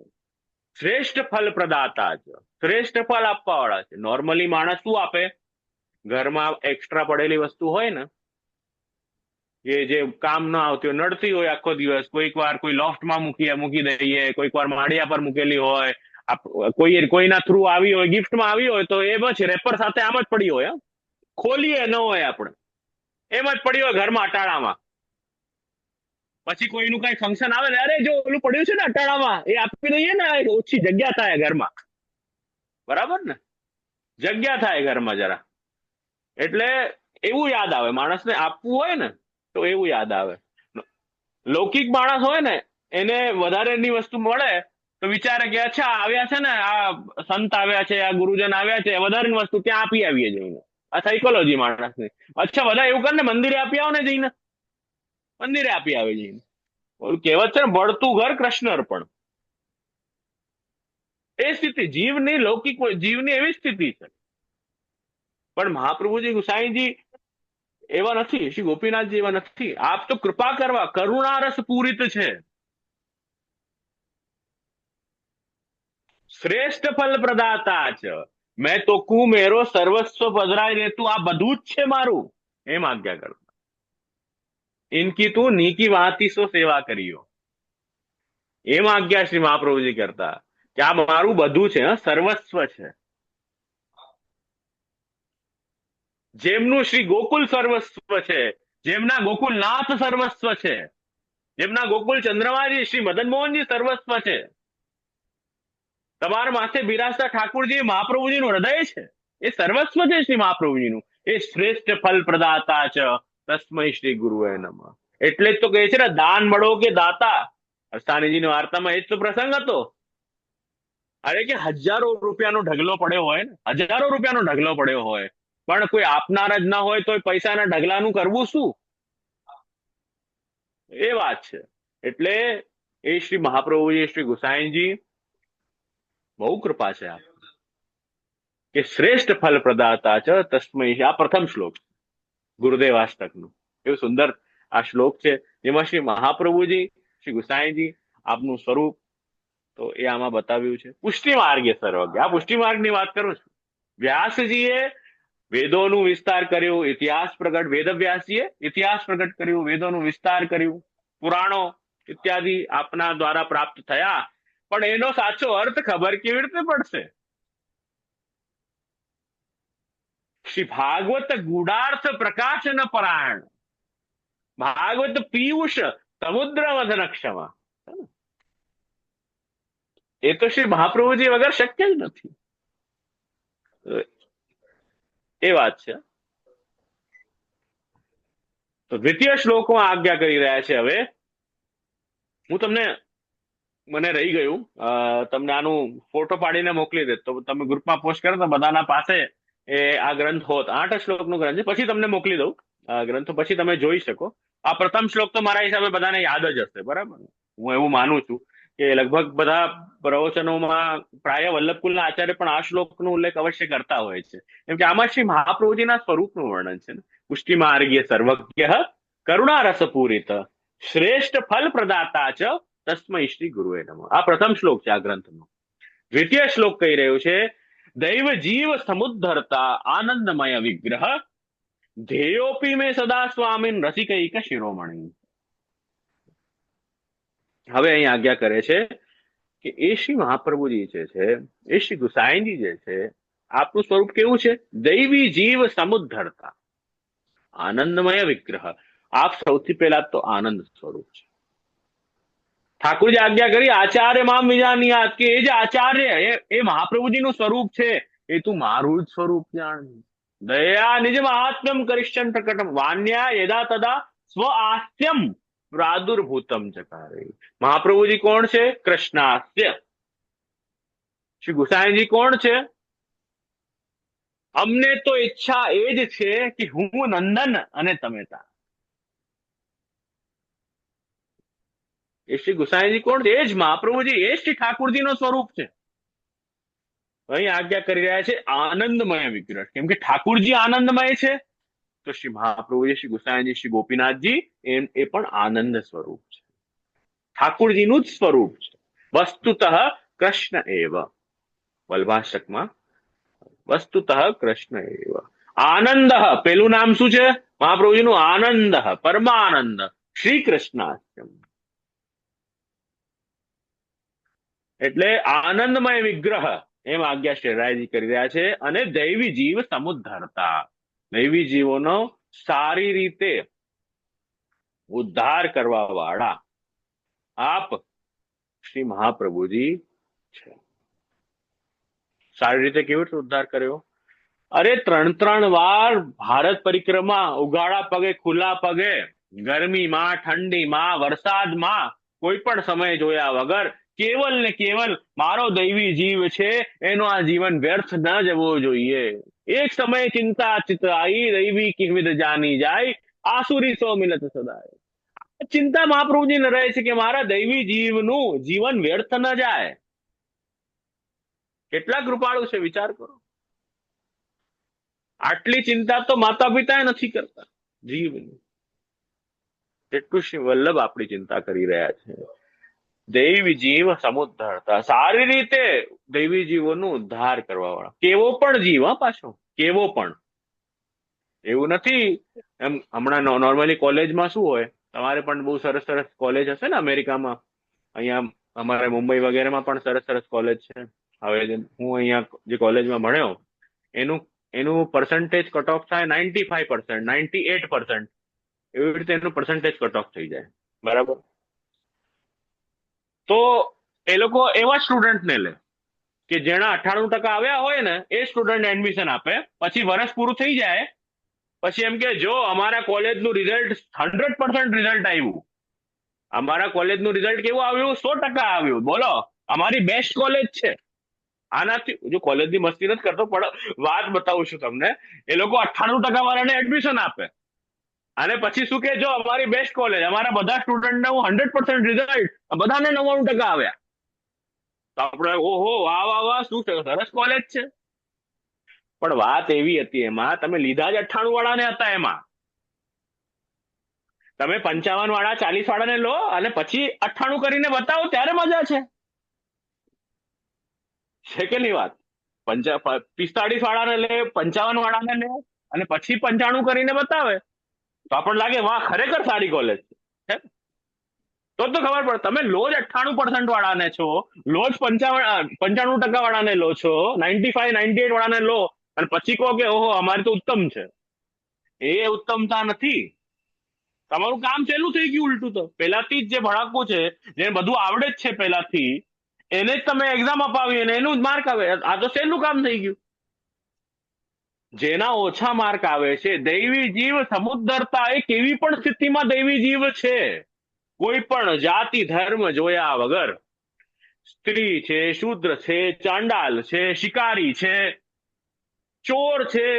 શ્રેષ્ઠ ફલ પ્રદાતા છે, શ્રેષ્ઠ ફલ આપવા વાળા છે. નોર્મલી માણસ શું આપે? ઘરમાં એક્સ્ટ્રા પડેલી વસ્તુ હોય ને, એ જે કામ ન આવતી હોય, નડતી હોય આખો દિવસ, કોઈક વાર કોઈ લોફ્ટમાં મૂકી દઈએ, કોઈક વાર માળિયા પર મૂકેલી હોય, કોઈના થ્રુ આવી હોય, ગિફ્ટમાં આવી હોય, તો એ પછી રેપર સાથે આમ જ પડી હોય, ખોલીએ ન હોય, આપણે એમ જ પડી હોય ઘરમાં અટાળામાં. પછી કોઈનું કઈ ફંક્શન આવે ને, અરે જો ઓલું પડ્યું છે ને અટાળામાં, એ આપી દઈએ ને, ઓછી જગ્યા થાય ઘરમાં. બરાબર ને? જગ્યા થાય ઘરમાં જરા. એટલે એવું યાદ આવે માણસને, આપવું હોય ને તો એવું યાદ આવે. લૌકિક માણસ હોય ને, એને વધારેની વસ્તુ મળે તો વિચારે કે અચ્છા આવ્યા છે ને, આ સંત આવ્યા છે, આ ગુરુજન આવ્યા છે, વધારેની વસ્તુ ત્યાં આપી આવીએ જઈને. આ સાયકોલોજી માણસની. અચ્છા બધા એવું કરે ને, મંદિરે આપી આવો ને જઈને, મંદિરે આપી આવે જઈને. ઓલું કહેવત છે ને, બળતું ઘર કૃષ્ણ અર્પણ. એ સ્થિતિ જીવની, લૌકિક જીવની એવી સ્થિતિ છે. પણ મહાપ્રભુજી ગુસાઈજી એવા નથી, શ્રી ગોપીનાથજી એવા નથી. આપ તો કૃપા કરવા, કરુણારસ પૂરિત છે. શ્રેષ્ઠ ફલ પ્રદાતા છે. મેં તો કુ મેરો સર્વસ્વ પધરાય રહેતું, આ બધું જ છે મારું, એમ આજ્ઞા કરતા. ઇનકી તું નીકી વાતી સો સેવા કરીયો, એમ આજ્ઞા શ્રી મહાપ્રભુજી કરતા કે આ મારું બધું છે, સર્વસ્વ છે. જેમનું શ્રી ગોકુલ સર્વસ્વ છે, જેમના ગોકુલનાથ સર્વસ્વ છે, જેમના ગોકુલ ચંદ્રમાજી શ્રી મદન મોહનજી સર્વસ્વ છે. તમારા માથે બિરાજતા ઠાકુરજી મહાપ્રભુજીનું હૃદય છે, એ સર્વસ્વ છે શ્રી મહાપ્રભુજીનું. એ શ્રેષ્ઠ ફલ પ્રદાતા છે. તસ્મૈ શ્રી ગુરુએ નમઃ. એટલે જ તો કહે છે ને, દાન મળો કે દાતા. અસ્તાનીજીની વાર્તામાં એ જ તો પ્રસંગ હતો. અરે કે હજારો રૂપિયાનો ઢગલો પડ્યો હોય ને, હજારો રૂપિયાનો ઢગલો પડ્યો હોય, પણ કોઈ આપનાર જ ના હોય તો પૈસાના ઢગલાનું કરવું શું? એ વાત છે. એટલે એ શ્રી મહાપ્રભુજી શ્રી ગુસાઈજી બહુ કૃપા છે આપ કે શ્રેષ્ઠ ફલ પ્રદાતા છે તસ્મૈ. આ પ્રથમ શ્લોક ગુરુદેવાષ્ટકનું. એવું સુંદર આ શ્લોક છે, જેમાં શ્રી મહાપ્રભુજી શ્રી ગુસાઈજી આપનું સ્વરૂપ તો એ આમાં બતાવ્યું છે. પુષ્ટિ માર્ગ એ સર્વજ્ઞ. આ પુષ્ટિ માર્ગની વાત કરું છું. વ્યાસજીએ વેદોનું વિસ્તાર કર્યું, ઇતિહાસ પ્રગટ, વેદ વ્યાસજીએ ઇતિહાસ પ્રગટ કર્યું, વેદોનું વિસ્તાર કર્યું, પુરાણો ઇત્યાદિ આપના દ્વારા પ્રાપ્ત થયા. પણ એનો સાચો અર્થ ખબર કેવી રીતે પડશે? શ્રી ભાગવત ગુડાર્થ પ્રકાશન પરાયણ, ભાગવત પિયુષ સમુદ્ર મથન ક્ષમા. એ તો શ્રી મહાપ્રભુજી વગર શક્ય જ નથી. એ વાત છે. તો દ્વિતીય શ્લોકમાં આજ્ઞા કરી રહ્યા છે. હવે હું તમને, મને રહી ગયું, તમને આનું ફોટો પાડીને મોકલી દે તો તમે ગ્રુપમાં પોસ્ટ કરો તો બધાના પાસે એ આ ગ્રંથ હોત. 8 શ્લોકનો ગ્રંથ છે. પછી તમને મોકલી દઉં ગ્રંથો, પછી તમે જોઈ શકો. આ પ્રથમ શ્લોક તો મારા હિસાબે બધાને યાદ જ હશે, બરાબર? હું એવું માનું છું કે લગભગ બધા પ્રવચનોમાં પ્રાય વલ્લભકુલના આચાર્ય પણ આ શ્લોકનો ઉલ્લેખ અવશ્ય કરતા હોય છે, કેમ કે આમાં શ્રી મહાપ્રભુજીના સ્વરૂપનું વર્ણન છે ને. પુષ્ટિ માર્ગીય સર્વજ્ઞ કરુણારસ પૂરિત શ્રેષ્ઠ ફલ પ્રદાતા ચ તસ્મૈ શ્રી ગુરુએ નમઃ. આ પ્રથમ શ્લોક છે આ ગ્રંથનો. દ્વિતીય શ્લોક કહી રહ્યું છે, દૈવ જીવ સમુદ્ધરતા આનંદમય વિગ્રહ ધ્યેયોપી મેં સદા સ્વામીન રસિકૈક શિરોમણી. હવે અહીં આજ્ઞા કરે છે કે એ શ્રી મહાપ્રભુજી જે છે, એ શ્રી ગુસાઈજી જે છે, આપનું સ્વરૂપ કેવું છે? દૈવી જીવ સમુદ્ધરતા આનંદમય વિગ્રહ. આપ સૌથી પહેલા તો આનંદ સ્વરૂપ છે. ઠાકુરજી આજ્ઞા કરી, આચાર્ય મામ વિજાનિયાત, કે એ જે આચાર્ય એ મહાપ્રભુજીનું સ્વરૂપ છે, એ તું મારું જ સ્વરૂપ જાણ. દયા નિજ મહાત્મ્યમ કરિષ્યન પ્રકટમ વાન્યા યદા તદા સ્વ આસ્યમ પ્રાદુર્ભૂતમ ચકારે. મહાપ્રભુજી કોણ છે? કૃષ્ણાસ્ય. શ્રી ગુસાઈજી કોણ છે? અમને તો ઈચ્છા એ જ છે કે હું નંદન અને તમે તા. એ શ્રી ગુસાઈજી કોણ છે? એ જ મહાપ્રભુજી, એ શ્રી ઠાકુરજીનો સ્વરૂપ છે. અહીં આજ્ઞા કરી રહ્યા છે આનંદમય વિગ્રહ, કેમ કે ઠાકુરજી આનંદમય છે તો શ્રી મહાપ્રભુજી, શ્રી ગુસાઈજી, શ્રી ગોપીનાથજી એ પણ આનંદ સ્વરૂપ છે, ઠાકુરજીનું જ સ્વરૂપ છે. વસ્તુતઃ કૃષ્ણ એવ, વલ્ભાષ્ટકમાં વસ્તુતઃ કૃષ્ણ એવ. આનંદ, પેલું નામ શું છે મહાપ્રભુજીનું? આનંદ, પરમાનંદ, શ્રી કૃષ્ણાષ્ટમ. એટલે આનંદમય વિગ્રહ, એમ આજ્ઞા શ્રીરાયજી કરી રહ્યા છે. અને દૈવી જીવ સમુદ્ધરતા, દૈવી જીવોનો સારી રીતે ઉદ્ધાર કરવા વાળા આપ શ્રી મહાપ્રભુજી છે. સારી રીતે કેવી રીતે ઉદ્ધાર કર્યો? અરે 3 વાર ભારત પરિક્રમા, ઉગાડા પગે, ખુલ્લા પગે, ગરમીમાં, ઠંડીમાં, વરસાદમાં, કોઈ પણ સમય જોયા વગર કેવલ ને કેવલ મારો દૈવી જીવ છે એનો આ જીવન વ્યર્થ ન જવો જોઈએ. એક સમય ચિંતા ચિતરાઈ, દૈવી કિંવિદ જાની જાય, આસુરી સો મિલત સદાય. ચિંતા મહાપ્રભુજીને રહે છે કે મારા દૈવી જીવનું જીવન વ્યર્થ ન જાય. કેટલા કૃપાળુ છે, વિચાર કરો. આટલી ચિંતા તો માતા પિતા નથી કરતા જીવની, એટલું શ્રી વલ્લભ આપણી ચિંતા કરી રહ્યા છે. દૈવી જીવ સમુદ્ધરતા, સારી રીતે દૈવી જીવોનું ઉદ્ધાર કરવા વાળા. કેવો પણ જીવ, હા, પાછો કેવો પણ, એવું નથી એમ. હમણાં નોર્મલી કોલેજમાં શું હોય, તમારે પણ બહુ સરસ સરસ કોલેજ હશે ને અમેરિકામાં, અહીંયા અમારે મુંબઈ વગેરેમાં પણ સરસ સરસ કોલેજ છે. હવે હું અહીંયા જે કોલેજમાં ભણ્યો એનું એનું પર્સન્ટેજ કટ ઓફ થાય 95%, 98%, એવી રીતે એનું પર્સન્ટેજ કટ ઓફ થઈ જાય, બરાબર. તો એ લોકો એવા સ્ટુડન્ટને લે કે જેના 98% આવ્યા હોય ને, એ સ્ટુડન્ટ એડમિશન આપે. પછી વર્ષ પૂરું થઈ જાય પછી એમ કે જો અમારા કોલેજનું રિઝલ્ટ 100% રિઝલ્ટ આવ્યું, અમારા કોલેજનું રિઝલ્ટ કેવું આવ્યું? 100% આવ્યું. બોલો, અમારી બેસ્ટ કોલેજ છે. આનાથી, જો કોલેજની મસ્તી નથી કરતો, પણ વાત બતાવું છું તમને. એ લોકો 98% વાળાને એડમિશન આપે અને પછી શું કે, જો અમારી બેસ્ટ કોલેજ, અમારા બધા સ્ટુડન્ટને 100% રિઝલ્ટ, બધાને 99% આવ્યા. તો આપણે ઓહો, વાહ વાહ વાહ, શું છે, સરસ કોલેજ છે. પણ વાત એવી હતી એમાં, તમે લીધા જ 98 વાળાને હતા. એમાં તમે 55 વાળા, 40 વાળાને લો અને પછી 98 કરીને બતાવો, ત્યારે મજા છે કે નહીં વાત? 45 વાળાને લે, 55 વાળાને લે અને પછી 95 કરીને બતાવે તો આપણને લાગે વાહ, ખરેખર સારી કોલેજ છે. તો ખબર પડે. તમે લો જ 98% વાળાને છો, લો જ 95% વાળાને લો છો, 95, 98 વાળાને લો અને પછી કહો કે ઓહો અમારી તો ઉત્તમ છે. એ ઉત્તમતા નથી. તમારું કામ સહેલું થઈ ગયું ઉલટું. તો પહેલાથી જ જે ભણાકવું છે, જેને બધું આવડે જ છે પહેલાથી, એને જ તમે એક્ઝામ અપાવી અને એનું જ માર્ક આવે. આ તો સહેલું કામ થઈ ગયું. જેના ઓછા માર્ક આવે છે, દૈવી જીવ સમુદ્રતા, એ કેવી પણ સ્થિતિમાં દૈવી જીવ છે, કોઈ પણ જાતિ ધર્મ જોયા વગર. સ્ત્રી છે, શૂદ્ર છે, ચાંડાલ છે, શિકારી છે, ચોર છે,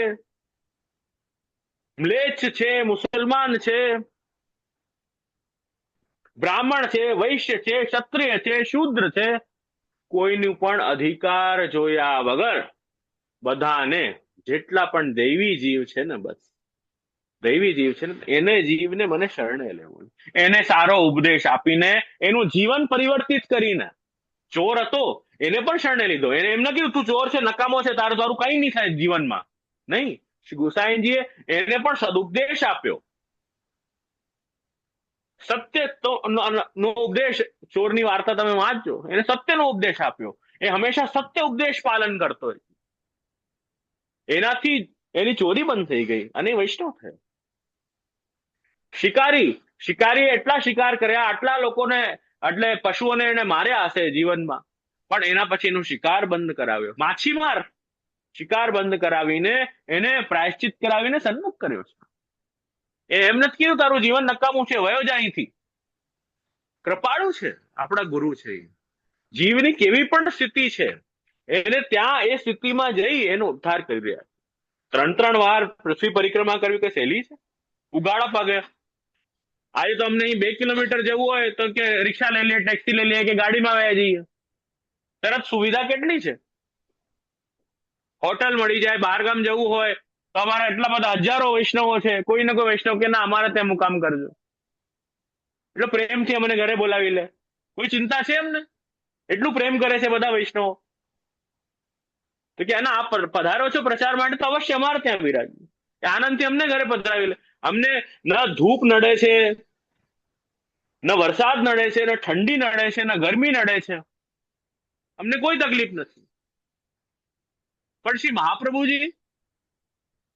મ્લેચ્છ છે, મુસલમાન છે, બ્રાહ્મણ છે, વૈશ્ય છે, ક્ષત્રિય છે, શૂદ્ર છે, કોઈનું પણ અધિકાર જોયા વગર બધાને, જેટલા પણ દૈવી જીવ છે ને, બસ દૈવી જીવ છે ને, એને જીવને મને શરણે લેવું, એને સારો ઉપદેશ આપીને એનું જીવન પરિવર્તિત કરીને. ચોર હતો, એને પણ શરણે લીધો. એને એમ ન કીધું તું ચોર છે, નકામો છે, તારું કઈ નહીં થાય જીવનમાં. નહીં, શ્રી ગુસાઈજીએ એને પણ સદુપદેશ આપ્યો. સત્ય નો ઉપદેશ, ચોરની વાર્તા તમે વાંચજો, એને સત્યનો ઉપદેશ આપ્યો. એ હંમેશા સત્ય ઉપદેશ પાલન કરતો હોય. એનાથી એની ચોરી બંધ થઈ ગઈ અને એ વૈષ્ણવ થયો. શિકારી એટલા શિકાર કર્યા, આટલા લોકોને, એટલે પશુઓને એને માર્યા હશે જીવનમાં, પણ એના પછી એનું શિકાર બંધ કરાવ્યો. માછીમાર શિકાર બંધ કરાવીને એને પ્રાયશ્ચિત કરાવીને સન્મુખ કર્યો છે. એ એમ નથી કીધું તારું જીવન નકામું છે, વયો જાય અહીંથી. કૃપાળુ છે, આપણા ગુરુ છે. જીવની કેવી પણ સ્થિતિ છે, એને ત્યાં એ સ્થિતિમાં જઈ એનો ઉદ્ધાર કરી રહ્યા. 3 વાર પૃથ્વી પરિક્રમા કરવી કે સહેલી છે? ઉગાડા પગે. આજે તો અમને 2 કિલોમીટર જવું હોય તો કે રિક્ષા લઈ લઈએ, ટેક્સી લઈ લઈએ કે ગાડીમાં વયા જઈએ. તરત સુવિધા કેટલી છે, હોટલ મળી જાય. બહાર ગામ જવું હોય તો અમારા એટલા બધા હજારો વૈષ્ણવો છે, કોઈ ને કોઈ વૈષ્ણવ કે ના અમારે ત્યાં મુકામ કરજો, એટલો પ્રેમથી અમને ઘરે બોલાવી લે, કોઈ ચિંતા છે એમને? એટલું પ્રેમ કરે છે બધા વૈષ્ણવો. તો કે ના આપ પધારો છો પ્રચાર માટે તો અવશ્ય અમારે ત્યાં બિરાજો. આનંદથી અમને ઘરે પધરાવી લે. અમને ન ધૂપ નડે છે, ન વરસાદ નડે છે, ન ઠંડી નડે છે, ન ગરમી નડે છે, અમને કોઈ તકલીફ નથી. પણ શ્રી મહાપ્રભુજી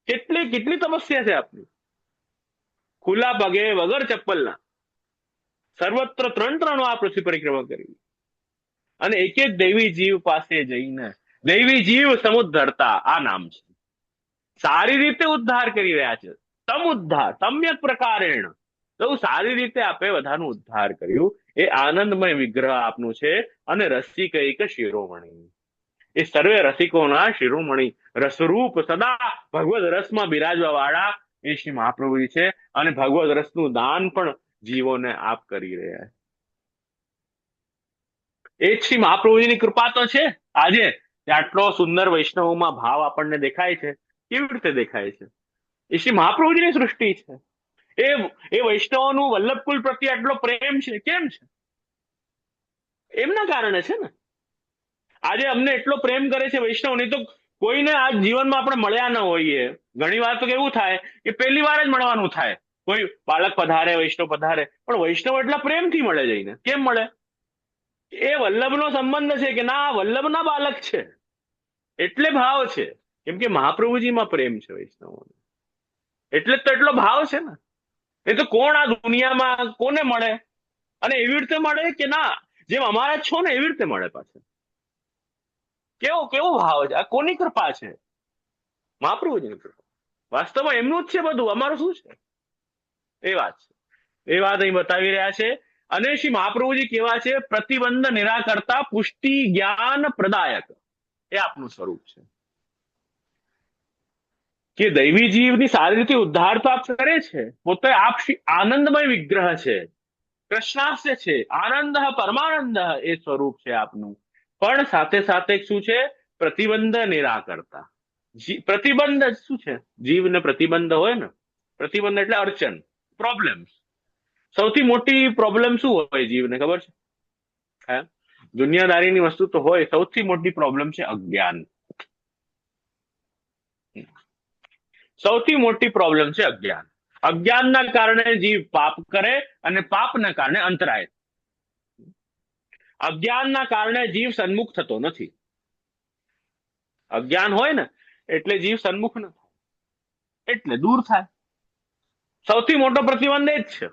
કેટલી કેટલી તપસ્યા છે આપની. ખુલ્લા પગે વગર ચપ્પલના સર્વત્ર 3 વાર પૃથ્વી પરિક્રમા કરી અને એક એક દૈવી જીવ પાસે જઈને દૈવી જીવ સમુદ્ધરતા આ નામ છે. સારી રીતે ઉદ્ધાર કરી રહ્યા છે. તમ ઉદ્ધાર સમ્યક પ્રકારેણ. તો સારી રીતે આપે બધાનું ઉદ્ધાર કર્યું. એ આનંદમય વિગ્રહ આપનું છે અને રસિકૈક શિરોમણી. એ સર્વે રસિકોના શિરોમણી, રસરૂપ સદા ભગવદ રસમાં બિરાજવા વાળા એ શ્રી મહાપ્રભુજી છે. અને ભગવદ રસનું દાન પણ જીવોને આપ કરી રહ્યા છે. એ જ શ્રી મહાપ્રભુજીની કૃપા તો છે આજે આટલો સુંદર વૈષ્ણવોમાં ભાવ આપણને દેખાય છે. કેવી રીતે દેખાય છે? એ શ્રી મહાપ્રભુજીની સૃષ્ટિ છે. એ વૈષ્ણવોનું વલ્લભકુલ પ્રત્યે આટલો પ્રેમ છે. કેમ છે? એમના કારણે છે ને. આજે અમને એટલો પ્રેમ કરે છે વૈષ્ણવ, નહીં તો કોઈને આ જીવનમાં આપણે મળ્યા ન હોઈએ. ઘણી વાર તો કેવું થાય કે પહેલી વાર જ મળવાનું થાય. કોઈ બાળક પધારે, વૈષ્ણવ પધારે, પણ વૈષ્ણવ એટલા પ્રેમથી મળે જઈને. કેમ મળે? એ વલ્લભનો સંબંધ છે કે ના વલ્લભના બાલક છે એટલે ભાવ છે. કેમ કે મહાપ્રભુજીમાં પ્રેમ છે વૈષ્ણવોને, એટલે જ તો એટલો ભાવ છે ને. એ તો કોણ આ દુનિયામાં કોને મળે? અને એવી રીતે મળે કે ના જેમ અમારા છો ને એવી રીતે મળે પાછળ. કેવો કેવો ભાવ છે! આ કોની કૃપા છે? મહાપ્રભુજીની કૃપા. વાસ્તવમાં એમનું જ છે બધું, અમારું શું છે? એ વાત છે. એ વાત અહીં બતાવી રહ્યા છે. અને શ્રી મહાપ્રભુજી કેવા છે? પ્રતિબંધ નિરાકર્તા, પુષ્ટિ જ્ઞાન પ્રદાયક. એ આપનું સ્વરૂપ છે કે દૈવી જીવની સારી રીતે ઉદ્ધાર તો આપ કરે છે. પોતે આપ શ્રી આનંદમય વિગ્રહ છે, કૃષ્ણાસ્ય છે, આનંદ પરમાનંદ એ સ્વરૂપ છે આપનું. પણ સાથે સાથે શું છે? પ્રતિબંધ નિરાકર્તા. પ્રતિબંધ શું છે? જીવને પ્રતિબંધ હોય ને, પ્રતિબંધ એટલે અડચણ, પ્રોબ્લેમ. સૌથી મોટી પ્રોબ્લેમ શું હોય જીવને ખબર છે? હે, દુનિયાદારીની વસ્તુ તો હોય, સૌથી મોટી પ્રોબ્લેમ છે અજ્ઞાન. સૌથી મોટી પ્રોબ્લેમ છે અજ્ઞાન. અજ્ઞાનના કારણે જીવ પાપ કરે અને પાપના કારણે અંતરાય. અજ્ઞાનના કારણે જીવ સન્મુખ થતો નથી. અજ્ઞાન હોય ને એટલે જીવ સન્મુખ ન થાય, એટલે દૂર થાય. સૌથી મોટો પ્રતિબંધ એ જ છે.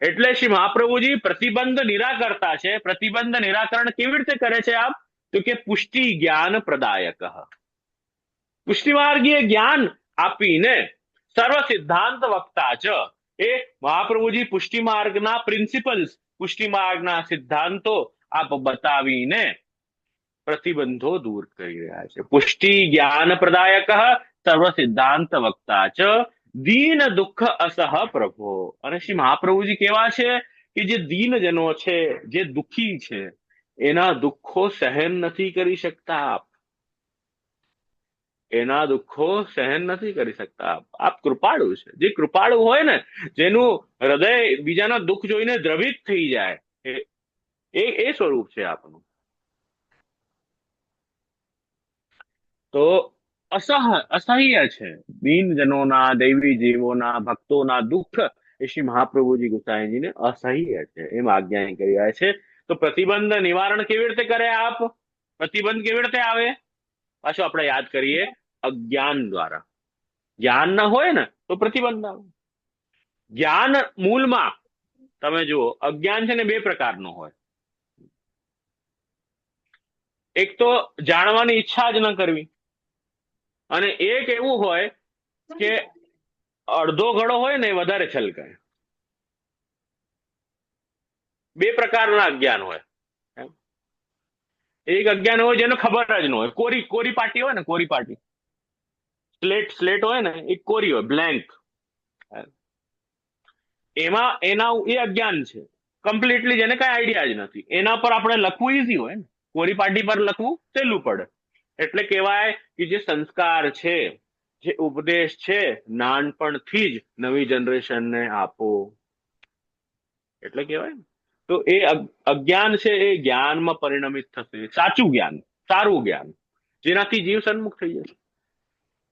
એટલે શ્રી મહાપ્રભુજી પ્રતિબંધ નિરાકર્તા છે. પ્રતિબંધ નિરાકરણ કેવી રીતે કરે છે આપ? તો કે પુષ્ટિ જ્ઞાન પ્રદાયક. પુષ્ટિમાર્ગીય જ્ઞાન આપીને સર્વ સિદ્ધાંત વક્તા છે. એ મહાપ્રભુજી પુષ્ટિમાર્ગના પ્રિન્સિપલ્સ, પુષ્ટિમાર્ગના સિદ્ધાંતો આપ બતાવીને પ્રતિબંધો દૂર કરી રહ્યા છે. પુષ્ટિ જ્ઞાન પ્રદાયક સર્વ સિદ્ધાંત વક્તા ચ દીન દુઃખ અસહ પ્રભો. અને શ્રી મહાપ્રભુજી કેવા છે કે જે દીનજનો છે, જે દુઃખી છે, એના દુઃખો સહન નથી કરી શકતા આપ. એના દુઃખો સહન નથી કરી શકતા આપ. કૃપાળુ છે. જે કૃપાળુ હોય ને, જેનું હૃદય બીજાના દુઃખ જોઈને દ્રવિત થઈ જાય, એ સ્વરૂપ છે આપનું. તો અસહ્ય છે દીનજનોના, દૈવી જીવોના, ભક્તોના દુઃખ એ શ્રી મહાપ્રભુજી ગુસાઈજીને અસહ્ય છે. એમ આજ્ઞા કરી રહ્યા છે. તો પ્રતિબંધ નિવારણ કેવી રીતે કરે આપ? પ્રતિબંધ કેવી રીતે આવે? પાછું આપણે યાદ કરીએ, અજ્ઞાન દ્વારા. જ્ઞાન ના હોય ને તો પ્રતિબંધ આવે. જ્ઞાન મૂળમાં તમે જુઓ, અજ્ઞાન છે ને 2 પ્રકારનો હોય. એક તો જાણવાની ઈચ્છા જ ન કરવી, અને એક એવું હોય કે અડધો ઘડો હોય ને એ વધારે છલકાય. 2 પ્રકારના અજ્ઞાન હોય. એક અજ્ઞાન હોય જેને ખબર જ ન હોય, કોરી પાટી હોય ને, કોરી પાટી, સ્લેટ હોય ને, એ કોરી હોય, બ્લેન્ક. એમાં એ અજ્ઞાન છે કમ્પ્લીટલી, જેને કઈ આઈડિયા જ નથી. એના પર આપણે લખવું ઈઝી હોય ને, કોરી પાટી પર લખવું સહેલું પડે. એટલે કહેવાય કે જે સંસ્કાર છે, જે ઉપદેશ છે નાનપણથી જ નવી જનરેશનને આપો. એટલે કહેવાય ને, તો એ અજ્ઞાન છે એ જ્ઞાનમાં પરિણમિત થશે, સાચું જ્ઞાન, સારું જ્ઞાન, જેનાથી જીવ સન્મુખ થઈ જશે.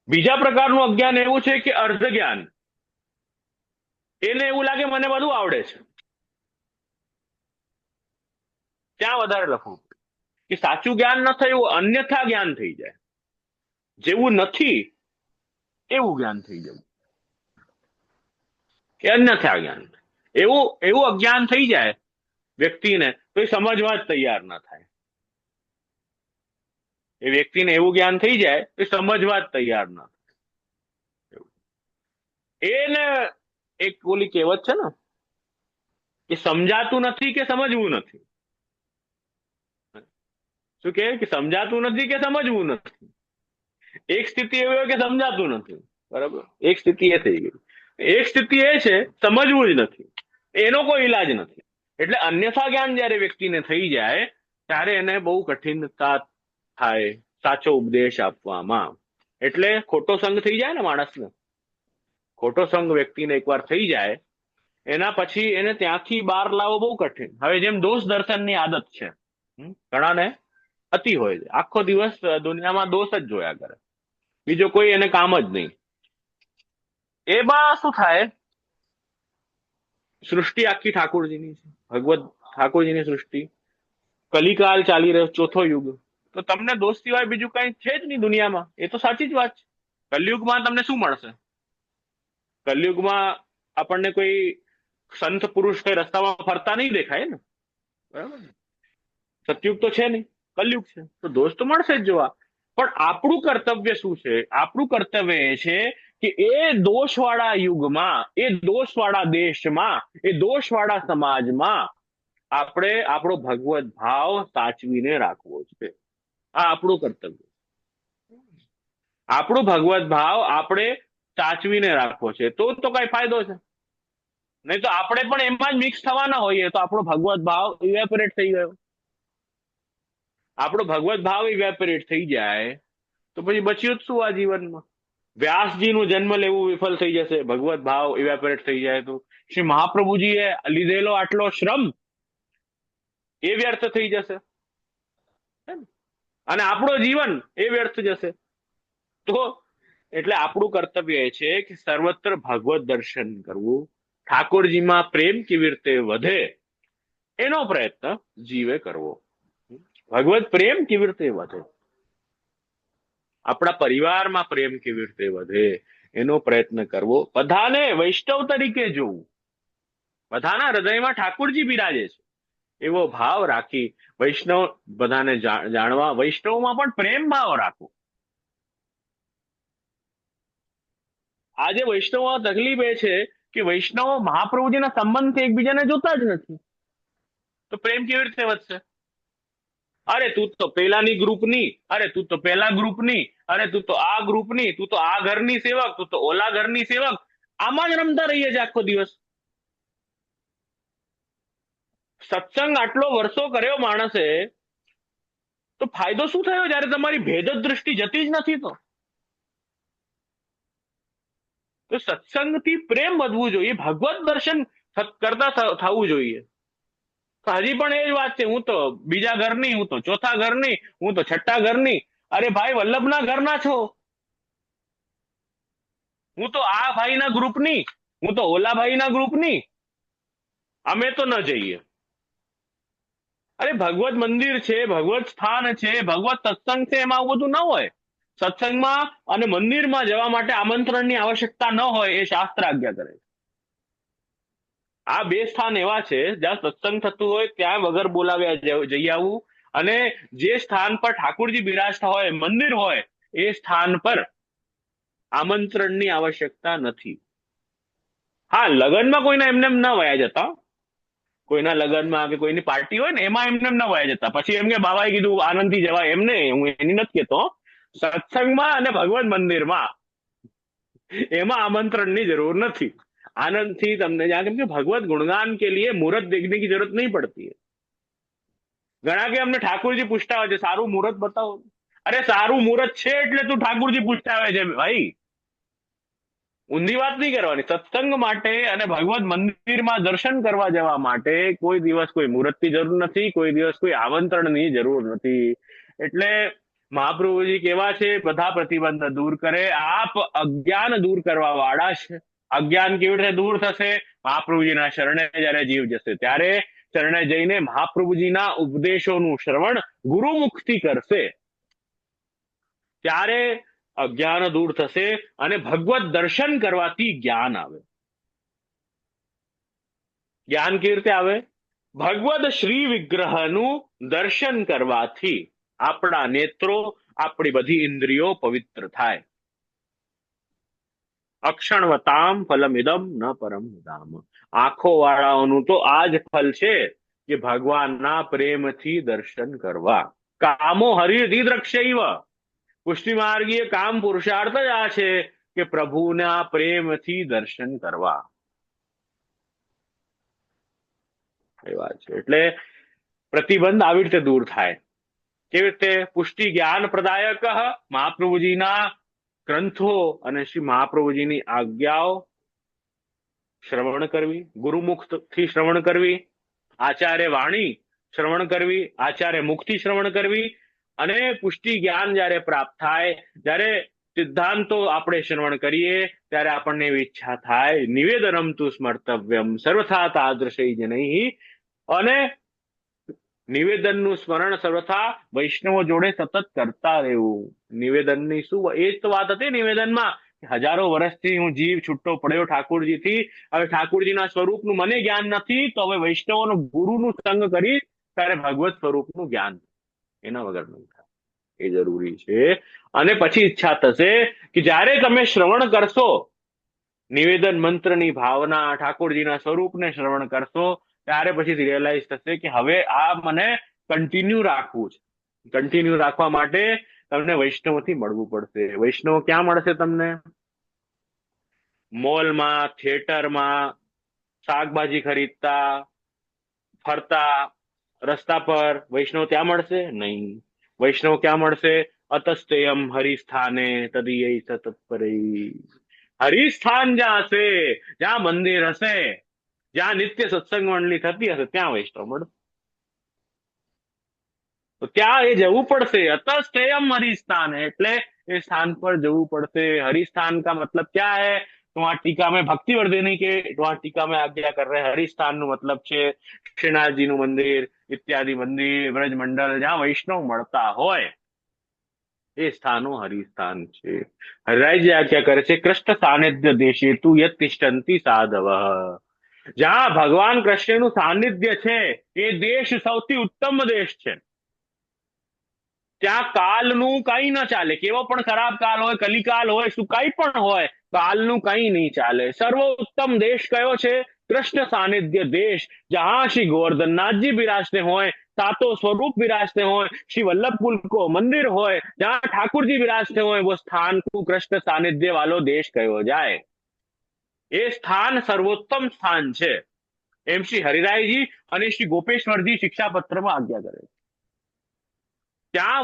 બીજા પ્રકારનું અજ્ઞાન એવું છે કે અર્ધ જ્ઞાન. એને એવું લાગે મને બધું આવડે છે. ત્યાં વધારે લખવું કે સાચું જ્ઞાન ન થયું, અન્યથા જ્ઞાન થઈ જાય. જેવું નથી એવું જ્ઞાન થઈ જવું, કે અન્યથા જ્ઞાન. એવું એવું અજ્ઞાન થઈ જાય વ્યક્તિને, તો એ સમજવા જ તૈયાર ન થાય. એ વ્યક્તિને એવું જ્ઞાન થઈ જાય તો સમજવા જ તૈયાર ન થાય. એને એક ઓલી કહેવત છે ને કે સમજાતું નથી કે સમજવું નથી. શું કે સમજાતું નથી કે સમજવું નથી. એક સ્થિતિ એવી હોય કે સમજાતું નથી, બરાબર, એક સ્થિતિ એ થઈ ગઈ. એક સ્થિતિ એ છે સમજવું જ નથી, એનો કોઈ ઈલાજ નથી. એટલે અન્યથા જ્ઞાન જયારે વ્યક્તિને થઈ જાય ત્યારે એને બહુ કઠિનતા થાય સાચો ઉપદેશ આપવામાં. એટલે ખોટો સંગ થઈ જાય ને માણસને, ખોટો સંગ વ્યક્તિને એકવાર થઈ જાય એના પછી એને ત્યાંથી બહાર લાવવો બહુ કઠિન. હવે જેમ દોષ દર્શનની આદત છે, ઘણાને અતિ હોય છે, આખો દિવસ દુનિયામાં દોષ જ જોયા કરે, બીજો કોઈ એને કામ જ નહીં. એમાં શું થાય, સૃષ્ટિ આખી ઠાકોરજીની છે, ભગવત ઠાકોરજીની સૃષ્ટિ, કલિકાલ ચાલી રહ્યો, ચોથો યુગ, તો તમને દોષ સિવાય બીજું કઈ છે જ નહીં દુનિયામાં. એ તો સાચી જ વાત છે. કલયુગમાં તમને શું મળશે? કલયુગમાં આપણને કોઈ સંત પુરુષ કઈ રસ્તામાં ફરતા નહીં દેખાય ને, બરાબર. સતયુગ તો છે નહીં, કલયુગ છે, તો દોષ તો મળશે જ જોવા. પણ આપણું કર્તવ્ય શું છે? આપણું કર્તવ્ય એ છે કે એ દોષવાળા યુગમાં, એ દોષવાળા દેશમાં, એ દોષવાળા સમાજમાં આપણે આપણો ભગવત ભાવ સાચવીને રાખવો છે. આ આપણું કર્તવ્ય, આપણો ભગવત ભાવ આપણે સાચવીને રાખવો છે. તો કઈ ફાયદો છે, નહીં તો આપણે પણ એમાં જ મિક્સ થવાના હોઈએ તો આપણો ભગવત ભાવ ઇવેપોરેટ થઈ ગયો. આપણો ભગવત ભાવ ઇવેપોરેટ થઈ જાય તો પછી બચ્યું જ શું આ જીવનમાં? વ્યાસજીનું જન્મ લેવું વિફળ થઈ જશે, ભગવત ભાવ ઇવેપોરેટ થઈ જાય તો. શ્રી મહાપ્રભુજીએ લીધેલો આટલો શ્રમ એ વ્યર્થ થઈ જશે, અને આપણો જીવન એ વ્યર્થ જશે. તો એટલે આપણું કર્તવ્ય એ છે કે સર્વત્ર ભગવત દર્શન કરવું, ઠાકોરજીમાં પ્રેમ કેવી રીતે વધે એનો પ્રયત્ન જીવે કરવો. ભગવત પ્રેમ કેવી રીતે વધે, આપણા પરિવારમાં પ્રેમ કેવી રીતે વધે એનો પ્રયત્ન કરવો. બધાને વૈષ્ણવ તરીકે જોવું, બધાના હૃદયમાં ઠાકોરજી બિરાજે છે એવો ભાવ રાખી વૈષ્ણવ બધાને જાણવા, વૈષ્ણવમાં પણ પ્રેમ ભાવ રાખવો. આજે વૈષ્ણવમાં તકલીફ એ છે કે વૈષ્ણવ મહાપ્રભુજીના સંબંધથી એકબીજાને જોતા જ નથી, તો પ્રેમ કેવી રીતે વધશે? અરે તું તો પેલાની ગ્રુપની, અરે તું તો પેલા ગ્રુપની, અરે તું તો આ ગ્રુપની, તું તો આ ઘરની સેવક, તું તો ઓલા ઘરની સેવક, આમાં જ રમતા રહીએ છે આખો દિવસ. સત્સંગ આટલો વર્ષો કર્યો માણસે, તો ફાયદો શું થયો જયારે તમારી ભેદ દ્રષ્ટિ જતી જ નથી? તો સત્સંગથી પ્રેમ વધવું જોઈએ, ભગવત દર્શન કરતા થવું જોઈએ. તો હજી પણ એ જ વાત છે, હું તો બીજા ઘરની, હું તો ચોથા ઘરની, હું તો છઠ્ઠા ઘરની. અરે ભાઈ, વલ્લભના ઘરના છો, હું તો આ ભાઈના ગ્રુપની, હું તો ઓલા ભાઈના ગ્રુપની, અમે તો ન જઈએ. અરે ભગવત મંદિર છે, ભગવત સ્થાન છે, ભગવત સત્સંગ છે, એમાં આવું બધું ન હોય. સત્સંગમાં અને મંદિરમાં જવા માટે આમંત્રણની આવશ્યકતા ન હોય, એ શાસ્ત્ર આજ્ઞા કરે. આ બે સ્થાન એવા છે જ્યાં સત્સંગ થતું હોય ત્યાં વગર બોલાવ્યા જઈ આવવું, અને જે સ્થાન પર ઠાકોરજી બિરાજતા હોય, મંદિર હોય, એ સ્થાન પર આમંત્રણની આવશ્યકતા નથી. હા, લગ્નમાં કોઈના એમને ન વયા જતા, કોઈના લગ્નમાં કે કોઈની પાર્ટી હોય ને એમાં એમને ન વયા જતા, પછી એમ કે બાબાએ કીધું આનંદથી જવાય, એમને હું એની નથી કહેતો. સત્સંગમાં અને ભગવત મંદિરમાં એમાં આમંત્રણની જરૂર નથી. आनंद તમને જ્યાં, કેમ કે ભગવત ગુણગાન के लिए मुहूर्त देखने की जरूरत नहीं पड़ती है. ઘણા કે અમને ઠાકોરજી પૂછતા હોય છે સારું મુહૂર્ત બતાવો. અરે સારું મુહૂર્ત છે એટલે તું ઠાકોરજી પૂછતા હોય છે ભાઈ. ઊંધી વાત નહીં કરવાની. સત્સંગ માટે અને ભગવત મંદિરમાં દર્શન કરવા જવા માટે કોઈ દિવસ કોઈ મુહૂર્તની જરૂર નથી, કોઈ દિવસ કોઈ આમંત્રણની જરૂર નથી. એટલે મહાપ્રભુજી કેવા છે, બધા પ્રતિબંધ દૂર કરે. આપ અજ્ઞાન દૂર કરવા વાળા છે. અજ્ઞાન કેવી રીતે દૂર થશે? મહાપ્રભુજીના શરણે જયારે જીવ જશે ત્યારે શરણે જઈને મહાપ્રભુજીના ઉપદેશોનું શ્રવણ ગુરુમુખથી કરશે ત્યારે અજ્ઞાન દૂર થશે અને ભગવત દર્શન કરવાથી જ્ઞાન આવે. જ્ઞાન કેવી રીતે આવે? ભગવદ શ્રી વિગ્રહનું દર્શન કરવાથી આપણા નેત્રો, આપણી બધી ઇન્દ્રિયો પવિત્ર થાય. અક્ષણવતામ ફલમિદમ ન પરમ ધામ. આંખો વાળાઓનું તો આ જ ફલ છે કે ભગવાનના પ્રેમથી દર્શન કરવા. કામો હરિદિદ્રક્ષૈવ. પુષ્ટિ માર્ગીય કામ પુરુષાર્થ જ આ છે કે પ્રભુના પ્રેમથી દર્શન કરવા. એ વાત છે. એટલે પ્રતિબંધ આવી રીતે દૂર થાય. કેવી રીતે? પુષ્ટિ જ્ઞાન પ્રદાયક મહાપ્રભુજીના ગ્રંથો અને શ્રી મહાપ્રભુજીની આજ્ઞાઓ શ્રવણ કરવી, ગુરુમુખથી શ્રવણ કરવી, આચાર્ય વાણી શ્રવણ કરવી, આચાર્ય મુખથી શ્રવણ કરવી. અને પુષ્ટિ જ્ઞાન જયારે પ્રાપ્ત થાય, જયારે સિદ્ધાંતો આપણે શ્રવણ કરીએ ત્યારે આપણને એવી ઈચ્છા થાય, નિવેદનમ તુ સ્મર્તવ્યમ સર્વથા તાદૃશૈ જનૈ. અને નિવેદનનું સ્મરણ સર્વથા વૈષ્ણવો જોડે સતત કરતા રહેવું. નિવેદનની શું એ જ તો વાત હતી નિવેદનમાં. હજારો વર્ષથી હું જીવ છૂટો પડ્યો ઠાકોરજીથી, હવે ઠાકોરજીના સ્વરૂપનું મને જ્ઞાન નથી, તો હવે વૈષ્ણવોનો ગુરુનું સંગ કરી ત્યારે ભગવત સ્વરૂપનું જ્ઞાન એના વગર નહીં થાય. એ જરૂરી છે. અને પછી ઈચ્છા થશે કે જ્યારે તમે શ્રવણ કરશો, નિવેદન મંત્રની ભાવના, ઠાકોરજીના સ્વરૂપને શ્રવણ કરશો, ત્યારે પછી રિયલાઇઝ થશે કે હવે આ મને કન્ટિન્યુ રાખવું છે. કન્ટિન્યુ રાખવા માટે તમને વૈષ્ણવથી મળવું પડશે. વૈષ્ણવ ક્યાં મળશે તમને? મોલમાં, થિયેટરમાં, શાકભાજી ખરીદતા ફરતા રસ્તા પર વૈષ્ણવ ત્યાં મળશે નહીં. વૈષ્ણવ ક્યાં મળશે? અતસ્તેયમ હરિસ્થાને તદીય સતત્પરે. હરિસ્થાન જ્યાં હશે, જ્યાં મંદિર હશે, જ્યાં નિત્ય સત્સંગ મંડળી થતી હશે, ત્યાં વૈષ્ણવ મળશે. તો ત્યાં એ જવું પડશે. અતસ્તેયમ હરિસ્થાન, એટલે એ સ્થાન પર જવું પડશે. हरिस्थान का मतलब क्या है? तो वहां टीका में भक्तिवर्धिनी के वहां टीका में आज्ञा कर रहे हैं. हरिस्थान નું મતલબ છે શ્રીનાથજી નું મંદિર ઇત્યાદિ મંદિર, વ્રજ મંડળ જ્યાં વૈષ્ણવ મળતા હોય એ સ્થાનો હરિસ્થાન છે. હરિરાયજી આજ્ઞા કરે છે, કૃષ્ણ સાનિધ્ય દેશે તું યત તિષ્ઠંતિ સાધવ. જ્યાં ભગવાન કૃષ્ણનું સાનિધ્ય છે એ દેશ સૌથી ઉત્તમ દેશ છે. ત્યાં કાલનું કઈ ન ચાલે. કેવો પણ ખરાબ કાલ હોય, કલિકાલ હોય, શું કઈ પણ હોય, કાલનું કઈ નહીં ચાલે. સર્વોત્તમ દેશ કયો છે? કૃષ્ણ સાનિધ્ય દેશ. જહાं શ્રી ગોवर्धननाथ બિરાજતે હોય, સાતો સ્વરૂપ બિરાજતે હોય, શ્રી વલ્લભકુલ કો મંદિર હોય, જहां ઠાकुरજી બિરાજતે હોય, वो स्थान को कृष्ण सानिध्य वालो देश कहो जाए. એ સ્થાન સર્વોત્તમ સ્થાન છે એમ શ્રી હરિરાયજી અને શ્રી ગોપેશ્વરજી શિક્ષાપત્રમાં આજ્ઞા કરે છે. ત્યાં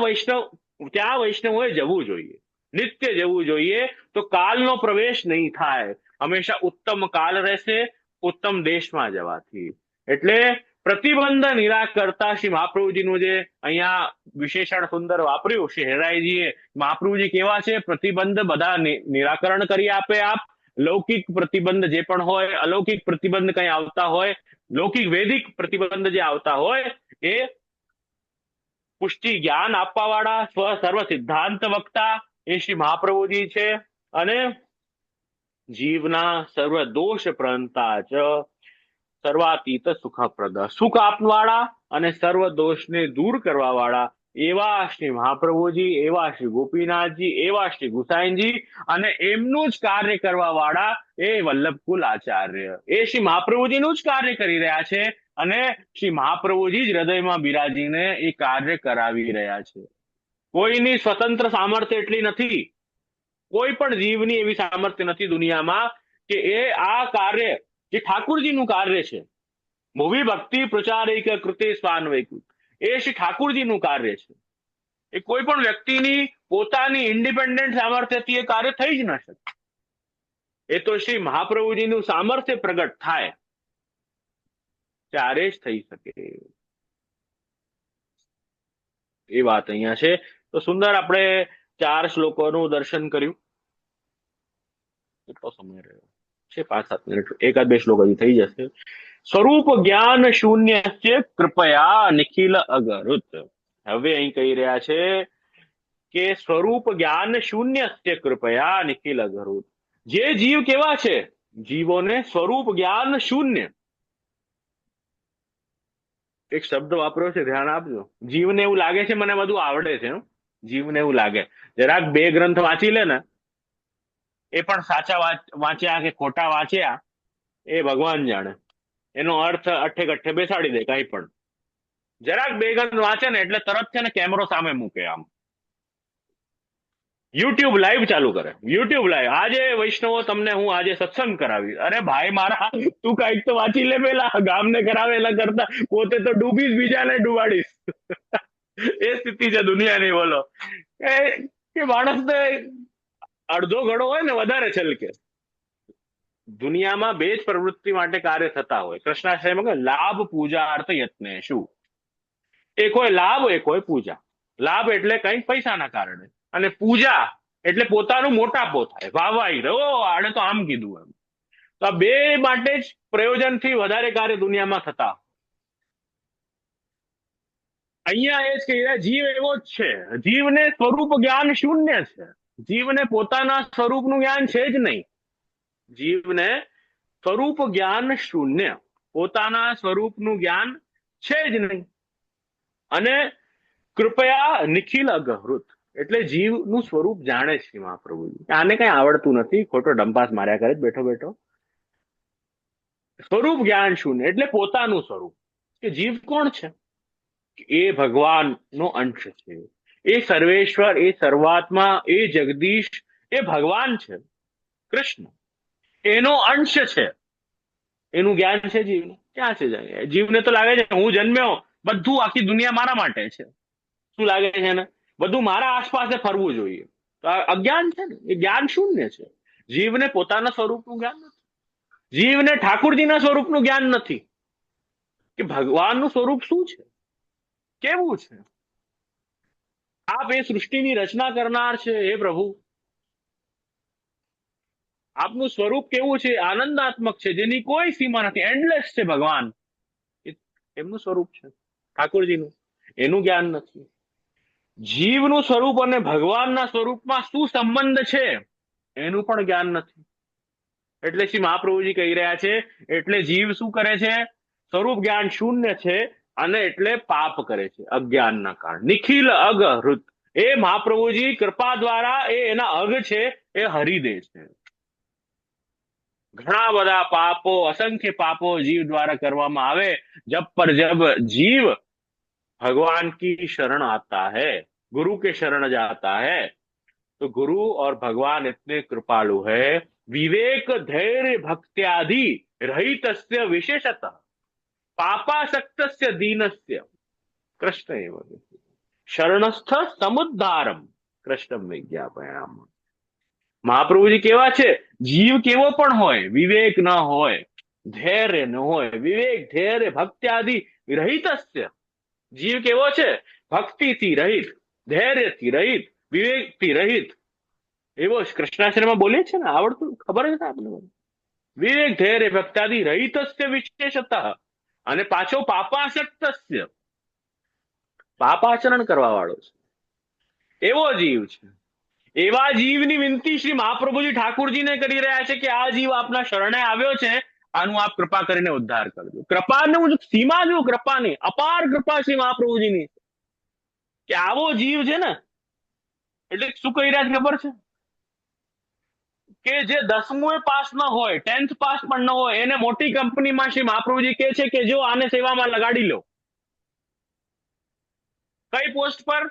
વૈષ્ણવોએ જવું જોઈએ, નિત્ય જવું જોઈએ. તો કાલનો પ્રવેશ નહીં થાય. હંમેશા ઉત્તમ કાલ રહેશે ઉત્તમ દેશમાં જવાથી. એટલે પ્રતિબંધ નિરાકર્તા શ્રી મહાપ્રભુજીનું જે અહીંયા વિશેષણ સુંદર વાપર્યું શ્રી હરિરાયજીએ. મહાપ્રભુજી કેવા છે? પ્રતિબંધ બધા નિરાકરણ કરી આપે. આપ લૌકિક પ્રતિબંધ જે પણ હોય, અલૌકિક પ્રતિબંધ કઈ આવતા હોય, લૌકિક વૈદિક પ્રતિબંધ જે આવતા હોય, એ પુષ્ટિ જ્ઞાન આપવા વાળા સર્વ સિદ્ધાંત વક્તા એ શ્રી મહાપ્રભુજી છે. અને જીવના સર્વ દોષ પ્રહંતા ચ સર્વાતીત સુખપ્રદ, સુખ આપવાવાળા અને સર્વ દોષને દૂર કરવા વાળા એવા શ્રી મહાપ્રભુજી, એવા શ્રી ગોપીનાથજી, એવા શ્રી ગુસાઈજી અને એમનું જ કાર્ય કરવા વાળા એ વલ્લભકુલ આચાર્ય એ શ્રી મહાપ્રભુજીનું જ કાર્ય કરી રહ્યા છે. અને શ્રી મહાપ્રભુજી જ હૃદયમાં બિરાજીને એ કાર્ય કરાવી રહ્યા છે. કોઈની સ્વતંત્ર સામર્થ્ય એટલી નથી, કોઈ પણ જીવની એવી સામર્થ્ય નથી દુનિયામાં કે એ આ કાર્ય જે ઠાકુરજીનું કાર્ય છે, ભુવિ ભક્તિ પ્રચારિક કૃતે સ્વાન્વયકૃત, એ શ્રી ઠાકુરજીનું કાર્ય છે. એ કોઈ પણ વ્યક્તિની પોતાની ઇન્ડિપેન્ડન્ટ સામર્થ્યથી એ કાર્ય થઈ જ ન શકે. એ તો શ્રી મહાપ્રભુજીનું સામર્થ્ય પ્રગટ થાય ત્યારે જ થઈ શકે, એ વાત અહીંયા છે. તો સુંદર આપણે 4 શ્લોકોનું દર્શન કર્યું. કેટલો સમય રહ્યો છે? 5-7 મિનિટ, એકાદ 2 શ્લોક હજી થઈ જશે. સ્વરૂપ જ્ઞાન શૂન્ય કૃપયા નિખિલ અગરુત. હવે અહીં કહી રહ્યા છે કે સ્વરૂપ જ્ઞાન શૂન્ય કૃપયા નિખિલ અગરુત. જે જીવ કેવા છે? જીવોને સ્વરૂપ જ્ઞાન શૂન્ય. એક શબ્દ વાપર્યો છે, ધ્યાન આપજો. જીવને એવું લાગે છે મને બધું આવડે છે. જીવને એવું લાગે, જરાક 2 ગ્રંથ વાંચી લે ને, એ પણ સાચા વાંચ્યા કે ખોટા વાંચ્યા એ ભગવાન જાણે. એનો અર્થ અઠે કઠ્ઠે બેસાડી દે. કઈ પણ જરાક 2 ગ્રંથ વાંચે ને એટલે તરત છે ને કેમેરો સામે મૂકે, આમ યુટ્યુબ લાઈવ ચાલુ કરે. યુટ્યુબ લાઈવ, આજે વૈષ્ણવો તમને હું આજે સત્સંગ કરાવી. અરે ભાઈ મારા, તું કઈક તો વાંચી લે પેલા. ગામને કરાવે એના કરતા પોતે તો ડૂબીશ, બીજાને ડૂબાડીશ. એ સ્થિતિ છે દુનિયાની. બોલો કે માણસને અડધો ઘડો હોય ને વધારે છલકે. દુનિયામાં 2 જ પ્રવૃત્તિ માટે કાર્ય થતા હોય. કૃષ્ણાશ્રયમાં લાભ પૂજા અર્થ યત્ને શું? એક હોય લાભ, એક હોય પૂજા. લાભ એટલે કંઈક પૈસાના કારણે, અને પૂજા એટલે પોતાનું મોટાપો થાય, વાહવાહી, આને તો આમ કીધું એમ. તો આ 2 માટે જ પ્રયોજનથી વધારે કાર્ય દુનિયામાં થતા. અહીંયા એ જ કહી રહ્યા, જીવ એવો જ છે. જીવને સ્વરૂપ જ્ઞાન શૂન્ય છે. જીવને પોતાના સ્વરૂપનું જ્ઞાન છે જ નહીં. જીવને સ્વરૂપ જ્ઞાન શૂન્ય, પોતાના સ્વરૂપનું જ્ઞાન છે જ નહીં. અને કૃપયા નિખિલ અગહૃત એટલે જીવનું સ્વરૂપ જાણે છે મહાપ્રભુજી. આને કઈ આવડતું નથી, ખોટો ડંપાસ માર્યા કરે બેઠો બેઠો. સ્વરૂપ જ્ઞાન શૂન્ય એટલે પોતાનું સ્વરૂપ. કે જીવ કોણ છે? એ ભગવાનનો અંશ છે. એ સર્વેશ્વર, એ સર્વાત્મા, એ જગદીશ, એ ભગવાન છે. કૃષ્ણ એનો અંશ છે. એનું જ્ઞાન છે જીવને. ક્યાં છે? જીવને તો લાગે છે હું જન્મ્યો, બધું આખી દુનિયા મારા માટે છે. શું લાગે છે એને? બધું મારા આસપાસ ફરવું જોઈએ. તો આ અજ્ઞાન છે ને, એ જ્ઞાન શૂન્ય છે. જીવને પોતાના સ્વરૂપનું જ્ઞાન નથી. જીવને ઠાકુરજીના સ્વરૂપનું જ્ઞાન નથી કે ભગવાનનું સ્વરૂપ શું છે, કેવું છે. આપ એ સૃષ્ટિની રચના કરનાર છે. હે પ્રભુ, આપનું સ્વરૂપ કેવું છે? આનંદાત્મક છે, જેની કોઈ સીમા નથી, એન્ડલેસ છે. ભગવાન એમનું સ્વરૂપ છે, ઠાકોરજીનું. એનું જ્ઞાન નથી. જીવનું સ્વરૂપ અને ભગવાનના સ્વરૂપમાં શું સંબંધ છે એનું પણ જ્ઞાન નથી. એટલે શ્રી મહાપ્રભુજી કહી રહ્યા છે, એટલે જીવ શું કરે છે? સ્વરૂપ જ્ઞાન શૂન્ય છે, અને એટલે પાપ કરે છે અજ્ઞાનના કારણે. નિખિલ અગહૃત, એ મહાપ્રભુજી કૃપા દ્વારા એ એના અગ છે એ હરી દે છે. ઘણા બધા પાપો, અસંખ્ય પાપો જીવ દ્વારા કરવામાં આવે. જब पर जब जीव भगवान की शरण आता है, गुरु के शरण जाता है, तो गुरु और भगवान इतने कृपालु है. विवेक धैर्य भक्त्यादि रहितस्य विशेषतः पापासक्तस्य दीनस्य कृष्ण एव शरणस्थ समुद्धारम कृष्णम विज्ञापयाम. મહાપ્રભુજી કેવા છે? જીવ કેવો પણ હોય, વિવેક ન હોય, ધૈર્ય ન હોય, વિવેક ધૈર્ય ભક્ત્યાદિ રહિતસ્ય. જીવ કેવો છે? ભક્તિથી રહિત, ધૈર્યથી રહિત, વિવેકથી રહિત. એવો કૃષ્ણાશ્રયમાં બોલે છે ને, આવડતું ખબર છે આપને. વિવેક ધૈર્ય ભક્ત્યાદિ રહિતસ્ય વિશેષતઃ, અને પાછો પાપાસક્તસ્ય, પાપાચરણ કરવા વાળો છે, એવો જીવ છે. એવા જીવની વિનંતી શ્રી મહાપ્રભુજી ઠાકુરજીને કરી રહ્યા છે કે આ જીવ આપના શરણે આવ્યો છે, આનું આપ કૃપા કરીને ઉદ્ધાર કરજો. કૃપાનું સીમા જો, કૃપાની અપાર કૃપા શ્રી મહાપ્રભુજીની કે આવો જીવ છે ને. એટલે શું કહી રહ્યા છે ખબર છે? કે જે 10મું પાસ ન હોય, 10th પાસ પણ ન હોય, એને મોટી કંપનીમાં શ્રી મહાપ્રભુજી કહે છે કે જો આને સેવામાં લગાડી લો. કઈ પોસ્ટ પર?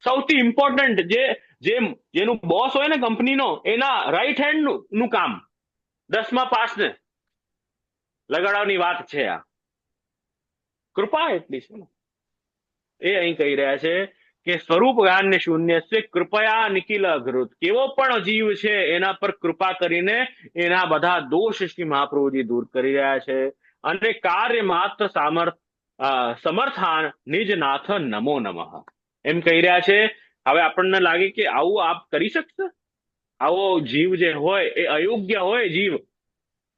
સૌથી ઇમ્પોર્ટન્ટ, જેનું બોસ હોય ને કંપનીનો, એના રાઈટ હેન્ડ નું કામ 10મા પાસને લગાડવાની વાત છે. આ કૃપા એટલી છે ને. એ અહીં કહી રહ્યા છે કે સ્વરૂપ જ્ઞાન શૂન્ય છે કૃપયા નિખિલ અઘૃત, કેવો પણ જીવ છે એના પર કૃપા કરીને એના બધા દોષ શ્રી મહાપ્રભુજી દૂર કરી રહ્યા છે. અને કાર્ય માત્ર સમર્થાન નિજ નાથ નમો નમઃ એમ કહી રહ્યા છે. હવે આપણને લાગે કે આવું આપ કરી શકશે? આવો જીવ જે હોય એ અયોગ્ય હોય જીવ,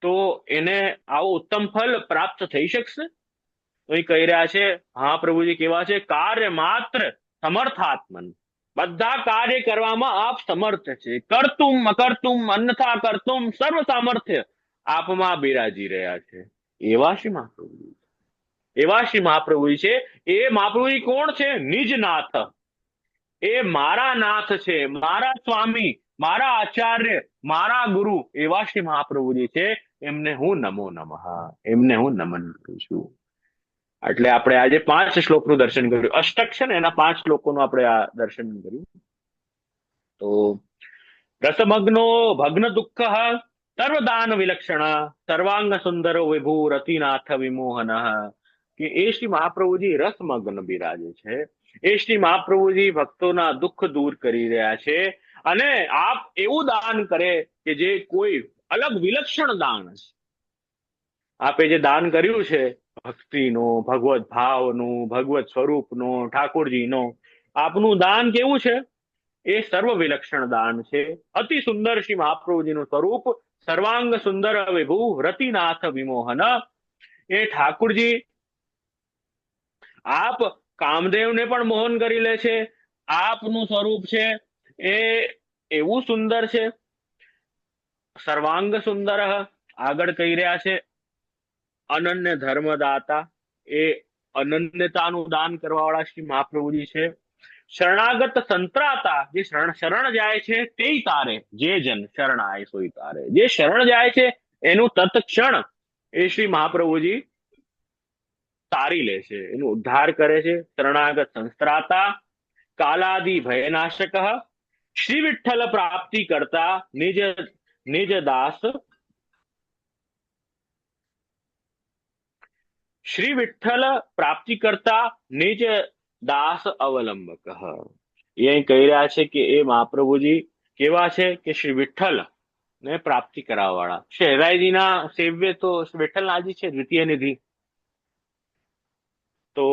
તો એને આવું ઉત્તમ ફલ પ્રાપ્ત થઈ શકશે? તો એ કહી રહ્યા છે, હા પ્રભુજી કેવા છે, કાર્ય માત્ર સમર્થાત્મન, બધા કાર્ય કરવામાં આપ સમર્થ છે. કરતુમ અકર્તુમ અન્યથા કરતુમ સર્વ સામર્થ્ય આપમાં બિરાજી રહ્યા છે. એવા શ્રી મહાપ્રભુજી, એવા શ્રી મહાપ્રભુજી છે. એ મહાપ્રભુજી કોણ છે? નિજ નાથ. એ મારા નાથ છે, મારા સ્વામી, મારા આચાર્ય, મારા ગુરુ એવા શ્રી મહાપ્રભુજી છે. એમને હું નમો નમઃ, એમને હું નમન કરું છું. એટલે આપણે આજે 5 શ્લોકનું દર્શન કર્યું. અષ્ટક છે ને, એના 5 શ્લોકોનું આપણે આ દર્શન કર્યું. તો રસમગ્નો ભગ્ન દુઃખ સર્વદાન વિલક્ષણ સર્વાંગ સુંદરો વિભુ રતિનાથ વિમોહન, કે એ શ્રી મહાપ્રભુજી રસમગ્ન બિરાજે છે. એ શ્રી મહાપ્રભુજી ભક્તોના દુઃખ દૂર કરી રહ્યા છે. અને આપ એવું દાન કરે કે જે કોઈ અલગ વિલક્ષણ દાન છે. આપે જે દાન કર્યું છે ભક્તિનો, ભગવત ભાવનું, ભગવત સ્વરૂપનો, ઠાકોરજીનો, આપનું દાન કેવું છે? એ સર્વ વિલક્ષણ દાન છે. અતિ સુંદર શ્રી મહાપ્રભુજીનું સ્વરૂપ, સર્વાંગ સુંદર વિભુ રતિનાથ વિમોહન. એ ઠાકુરજી આપ કામદેવને પણ મોહન કરી લે છે. આપનું સ્વરૂપ છે એ એવું સુંદર છે. સર્વાંગ સુંદર, આગળ કહી રહ્યા છે અનન્ય ધર્મદાતા, એ અનન્યતાનું દાન કરવા વાળા શ્રી મહાપ્રભુજી છે. શરણાગત સંતરાતા, જે શરણ જાય છે તે તારે, જે જન શરણ આય સોઈ તારે. જે શરણ જાય છે એનું તત્ક્ષણ એ શ્રી મહાપ્રભુજી તારી લે છે, એનો ઉદ્ધાર કરે છે. શરણાગત સંસ્ત્રાતા કાલાદિ ભયનાશક શ્રી વિઠ્ઠલ પ્રાપ્તિ કરતા નિજ દાસ, શ્રી વિઠ્ઠલ પ્રાપ્તિ કરતા નિજ દાસ અવલંબક. એ કહી રહ્યા છે કે એ મહાપ્રભુજી કેવા છે કે શ્રી વિઠ્ઠલ ને પ્રાપ્તિ કરાવવા વાળા. શહેરાઈજીના સેવ્ય તો શ્રી વિઠ્ઠલનાથજી છે, દ્વિતીય નિધિ. તો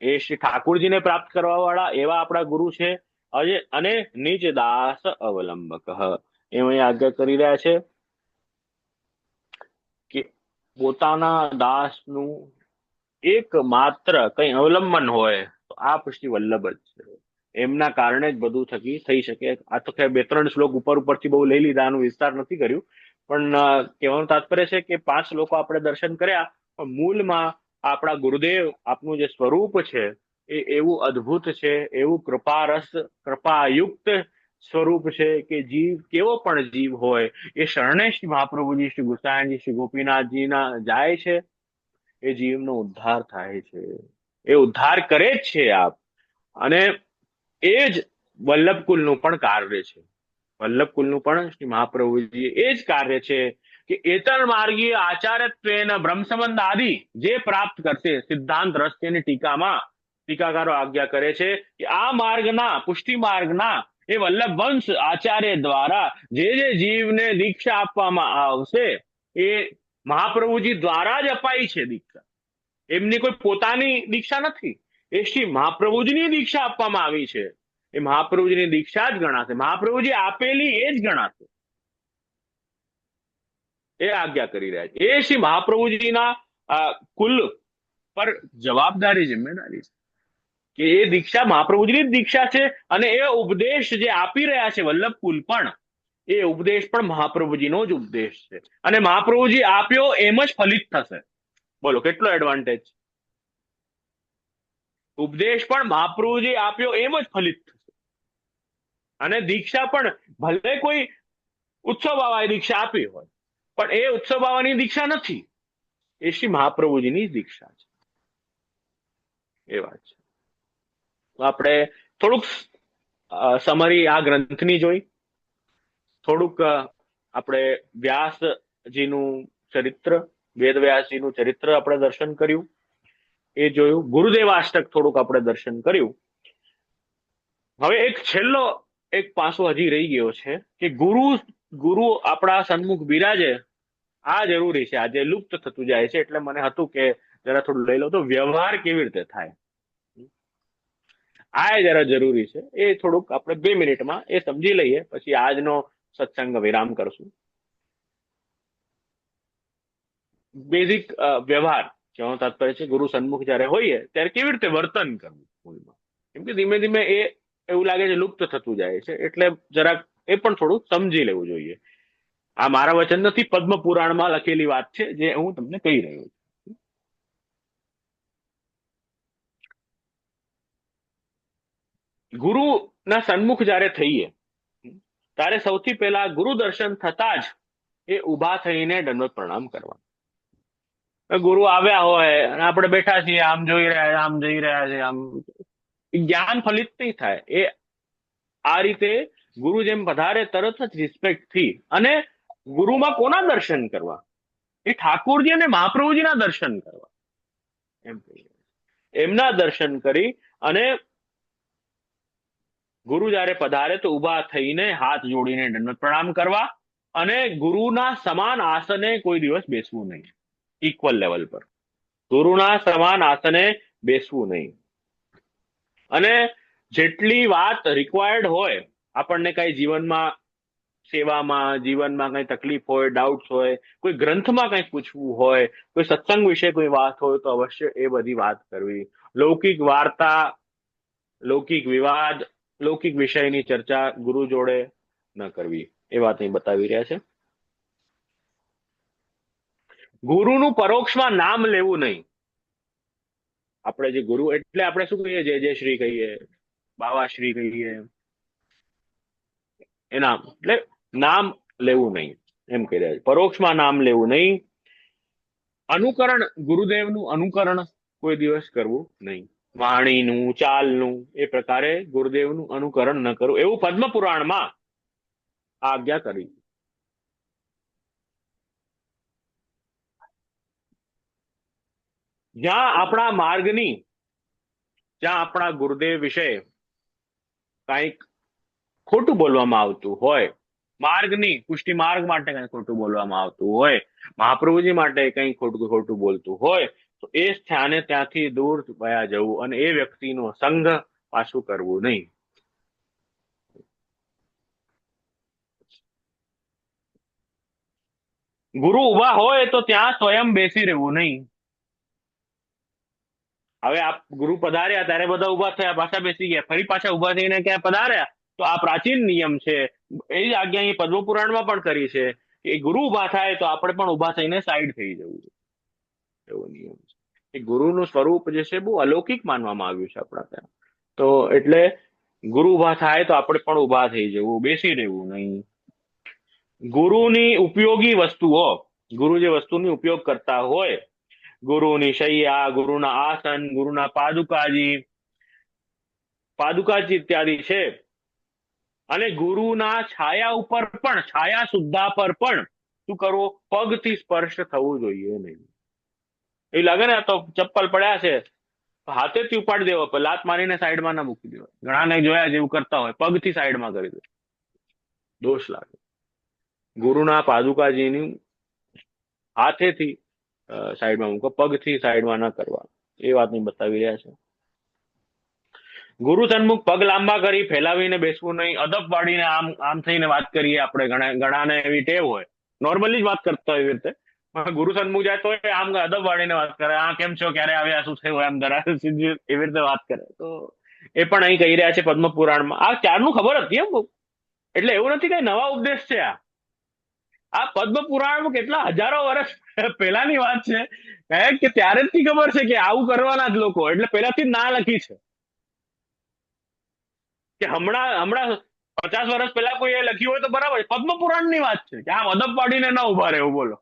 એ શ્રી ઠાકુરજીને પ્રાપ્ત કરવા વાળા એવા આપણા ગુરુ છે. અને નિજ દાસ અવલંબક એમ અહીં આજ્ઞા કરી રહ્યા છે કે પોતાના દાસનું એક માત્ર કઈ અવલંબન હોય તો આપ શ્રી વલ્લભ જ છે. એમના કારણે જ બધું થઈ શકે. આ તો 2-3 શ્લોક ઉપરથી બહુ લઈ લીધા, આનું વિસ્તાર નથી કર્યું. પણ કહેવાનું તાત્પર્ય છે કે 5 શ્લોકો આપણે દર્શન કર્યા, પણ મૂળમાં આપણા ગુરુદેવ આપનું જે સ્વરૂપ છે એ એવું અદ્ભુત છે, એવું કૃપાયુક્ત સ્વરૂપ છે કે જીવ, કેવો પણ જીવ હોય એ શરણે શ્રી મહાપ્રભુજી, શ્રી ગુસાઈજી, શ્રી ગોપીનાથજીના જાય છે, એ જીવનો ઉદ્ધાર થાય છે. એ ઉદ્ધાર કરે જ છે આપ. અને એ જ વલ્લભકુલનું પણ કાર્ય છે. વલ્લભકુલનું પણ શ્રી મહાપ્રભુજી એ જ કાર્ય છે કે એતર માર્ગીય આચાર્યત્વેન બ્રહ્મસંબંધ આદિ જે પ્રાપ્ત કરશે. સિદ્ધાંત રહસ્યની ટીકામાં ટીકાકારો આજ્ઞા કરે છે કે આ માર્ગના, પુષ્ટિ માર્ગના એ વલ્લભ વંશ આચાર્ય દ્વારા જે જીવને દીક્ષા આપવામાં આવશે એ મહાપ્રભુજી દ્વારા જ અપાઈ છે દીક્ષા. એમની કોઈ પોતાની દીક્ષા નથી, એ શ્રી મહાપ્રભુજીની દીક્ષા આપવામાં આવી છે. એ મહાપ્રભુજીની દીક્ષા જ ગણાશે, મહાપ્રભુજી આપેલી એ જ ગણાશે. એ આજ્ઞા કરી રહ્યા છે. એ શ્રી મહાપ્રભુજીના કુલ પર જવાબદારી, જિમ્મેદારી છે કે એ દીક્ષા મહાપ્રભુજીની જ દીક્ષા છે. અને એ ઉપદેશ જે આપી રહ્યા છે વલ્લભ કુલ પણ, એ ઉપદેશ પણ મહાપ્રભુજીનો જ ઉપદેશ છે. અને મહાપ્રભુજી આપ્યો એમ જ ફલિત થશે. બોલો કેટલો એડવાન્ટેજ. ઉપદેશ પણ મહાપ્રભુજી આપ્યો એમ જ ફલિત થશે. અને દીક્ષા પણ ભલે કોઈ ઉત્સવ બાવાએ દીક્ષા આપી હોય, પણ એ ઉત્સવ બાવાની દીક્ષા નથી, એ શ્રી મહાપ્રભુજીની દીક્ષા છે. એ વાત છે. તો આપણે થોડુંક સમરી આ ગ્રંથની જોઈ, થોડુંક આપણે વ્યાસજીનું ચરિત્ર, વેદવ્યાસજીનું ચરિત્ર આપણે દર્શન કર્યું, એ જોયું. ગુરુદેવાષ્ટક થોડુંક આપણે દર્શન કર્યું. હવે એક છેલ્લો એક પાસો હજી રહી ગયો છે કે ગુરુ આપણા સન્મુખ બિરાજે, આ જરૂરી છે. આજે લુપ્ત થતું જાય છે, એટલે મને હતું કે જરા થોડું લઈ લો તો વ્યવહાર કેવી રીતે થાય, આ જરા જરૂરી છે. એ થોડુંક આપણે 2 મિનિટમાં એ સમજી લઈએ, પછી આજનો સત્સંગ વિરામ કરશું. બેઝિક વ્યવહાર કહેવાનો તાત્પર્ય છે ગુરુ સન્મુખ જયારે હોઈએ ત્યારે કેવી રીતે વર્તન કરવું મૂળમાં. કેમ કે ધીમે ધીમે એ એવું લાગે છે લુપ્ત થતું જાય છે, એટલે જરાક એ પણ થોડું સમજી લેવું જોઈએ. આ મારા વચન નથી, પદ્મ પુરાણમાં લખેલી વાત છે જે હું તમને કહી રહ્યો છું. ગુરુના સન્મુખ જયારે થઈએ ત્યારે સૌથી પહેલા ગુરુ દર્શન થતા જ એ ઉભા થઈને દંડવત પ્રણામ કરવા. ગુરુ આવ્યા હોય અને આપણે બેઠા છીએ, આમ જોઈ રહ્યા, આમ જઈ રહ્યા છે, આમ જ્ઞાન ફલિત નહીં થાય. એ આ રીતે ગુરુ જેમ પધારે તરત જ રિસ્પેક્ટ થી, અને ગુરુમાં કોના દર્શન કરવા? એ ઠાકોરજી અને મહાપ્રભુજીના દર્શન કરવા. એમ કહીએ, એમના દર્શન કરી અને ગુરુ જયારે પધારે તો ઉભા થઈને હાથ જોડીને દંડવત પ્રણામ કરવા, અને ગુરુના સમાન આસને કોઈ દિવસ બેસવું નહીં. ઇક્વલ લેવલ પર ગુરુના સમાન આસને બેસવું નહીં. અને જેટલી વાત રિક્વાયર્ડ હોય, આપણને કઈ જીવનમાં, સેવામાં, જીવનમાં કઈ તકલીફ હોય, ડાઉટ્સ હોય, કોઈ ગ્રંથમાં કઈ પૂછવું હોય, કોઈ સત્સંગ વિશે કોઈ વાત હોય, તો અવશ્ય એ બધી વાત કરવી. લૌકિક વાર્તા, લૌકિક વિવાદ, લૌકિક વિષયની ચર્ચા ગુરુ જોડે ન કરવી. એ વાત અહીં બતાવી રહ્યા છે. ગુરુનું પરોક્ષમાં નામ લેવું નહીં. આપણે જે ગુરુ એટલે આપણે શું કહીએ? જય જય શ્રી કહીએ, બાવા શ્રી કહીએ, એના એટલે નામ લેવું નહીં, એમ કહી રહ્યા છે. પરોક્ષમાં નામ લેવું નહીં. અનુકરણ, ગુરુદેવનું અનુકરણ કોઈ દિવસ કરવું નહીં. વાણીનું, ચાલનું એ પ્રકારે ગુરુદેવનું અનુકરણ ન કરવું, એવું પદ્મ પુરાણમાં આજ્ઞા કરી. જ્યાં આપણા માર્ગની, જ્યાં આપણા ગુરુદેવ વિશે કંઈક ખોટું બોલવામાં આવતું હોય, માર્ગની પુષ્ટિ માર્ગ માટે કંઈ ખોટું બોલવામાં આવતું હોય, મહાપ્રભુજી માટે કંઈ ખોટું બોલતું હોય, તો એ સ્થાને ત્યાંથી દૂર વયા જવું, અને એ વ્યક્તિનો સંગ પાછું કરવું નહીં. ગુરુ ઉભા હોય તો ત્યાં સ્વયં બેસી રહેવું નહીં. હવે આપ ગુરુ પધાર્યા ત્યારે બધા ઉભા થયા, પાછા બેસી ગયા, ફરી પાછા ઉભા થઈને ક્યાં પધાર્યા, તો આ પ્રાચીન નિયમ છે. એ જ આજ્ઞા અહીં પદ્મ પુરાણમાં પણ કરી છે કે ગુરુ ઉભા થાય તો આપણે પણ ઉભા થઈને સાઈડ થઈ જવું, એવો નિયમ છે. એ ગુરુનું સ્વરૂપ જે છે બહુ અલૌકિક માનવામાં આવ્યું છે આપણા ત્યાં. તો એટલે ગુરુ ઉભા થાય તો આપણે પણ ઉભા થઈ જવું, બેસી રહેવું નહીં. ગુરુની ઉપયોગી વસ્તુઓ, ગુરુ જે વસ્તુની ઉપયોગ કરતા હોય, ગુરુની શૈયા, ગુરુના આસન, ગુરુના પાદુકાજી ઇત્યાદિ છે, અને ગુરુના છાયા ઉપર પણ, છાયા સુદ્ધા પર પણ શું કરવું? પગથી સ્પર્શ થવું જોઈએ નહીં. એવું લાગે ને તો ચપ્પલ પડ્યા છે, હાથેથી ઉપાડી દેવો, લાત મારીને સાઈડમાં ના મૂકી દેવા. ઘણાને જોયા જેવું કરતા હોય, પગથી સાઈડમાં કરી દે, દોષ લાગે. ગુરુના પાદુકાજીની હાથેથી સાઈડમાં મૂકો, પગથી સાઈડમાં ન કરવા. એ વાતને બતાવી રહ્યા છે. ગુરુ સન્મુખ પગ લાંબા કરી ફેલાવીને બેસવું નહીં. અદબ વાળીને આમ આમ થઈને વાત કરીએ આપણે. ઘણાને એવી ટેવ હોય, નોર્મલી જ વાત કરતા હોય એવી રીતે, ગુરુ સન્મુખ જાય તો આમ અદબ વાળીને વાત કરે, આ કેમ છો, ક્યારે આવ્યા, શું થયું, એમ જરા સીધી એવી રીતે વાત કરે. તો એ પણ અહીં કહી રહ્યા છે પદ્મ પુરાણમાં. આ ચારનું ખબર હતી એમ, એટલે એવું નથી કઈ નવા ઉપદેશ છે. આ પદ્મ પુરાણમાં કેટલા હજારો વર્ષ પહેલાની વાત છે, કે ત્યારે જ ખબર છે કે આવું કરવાના જ લોકો, એટલે પહેલાથી જ ના લખી છે. કે હમણાં 50 વર્ષ પહેલા કોઈ એ લખ્યું હોય તો બરાબર. પદ્મ પુરાણ ની વાત છે કે આમ અદબ પાડીને ના ઉભા રહેવું. બોલો,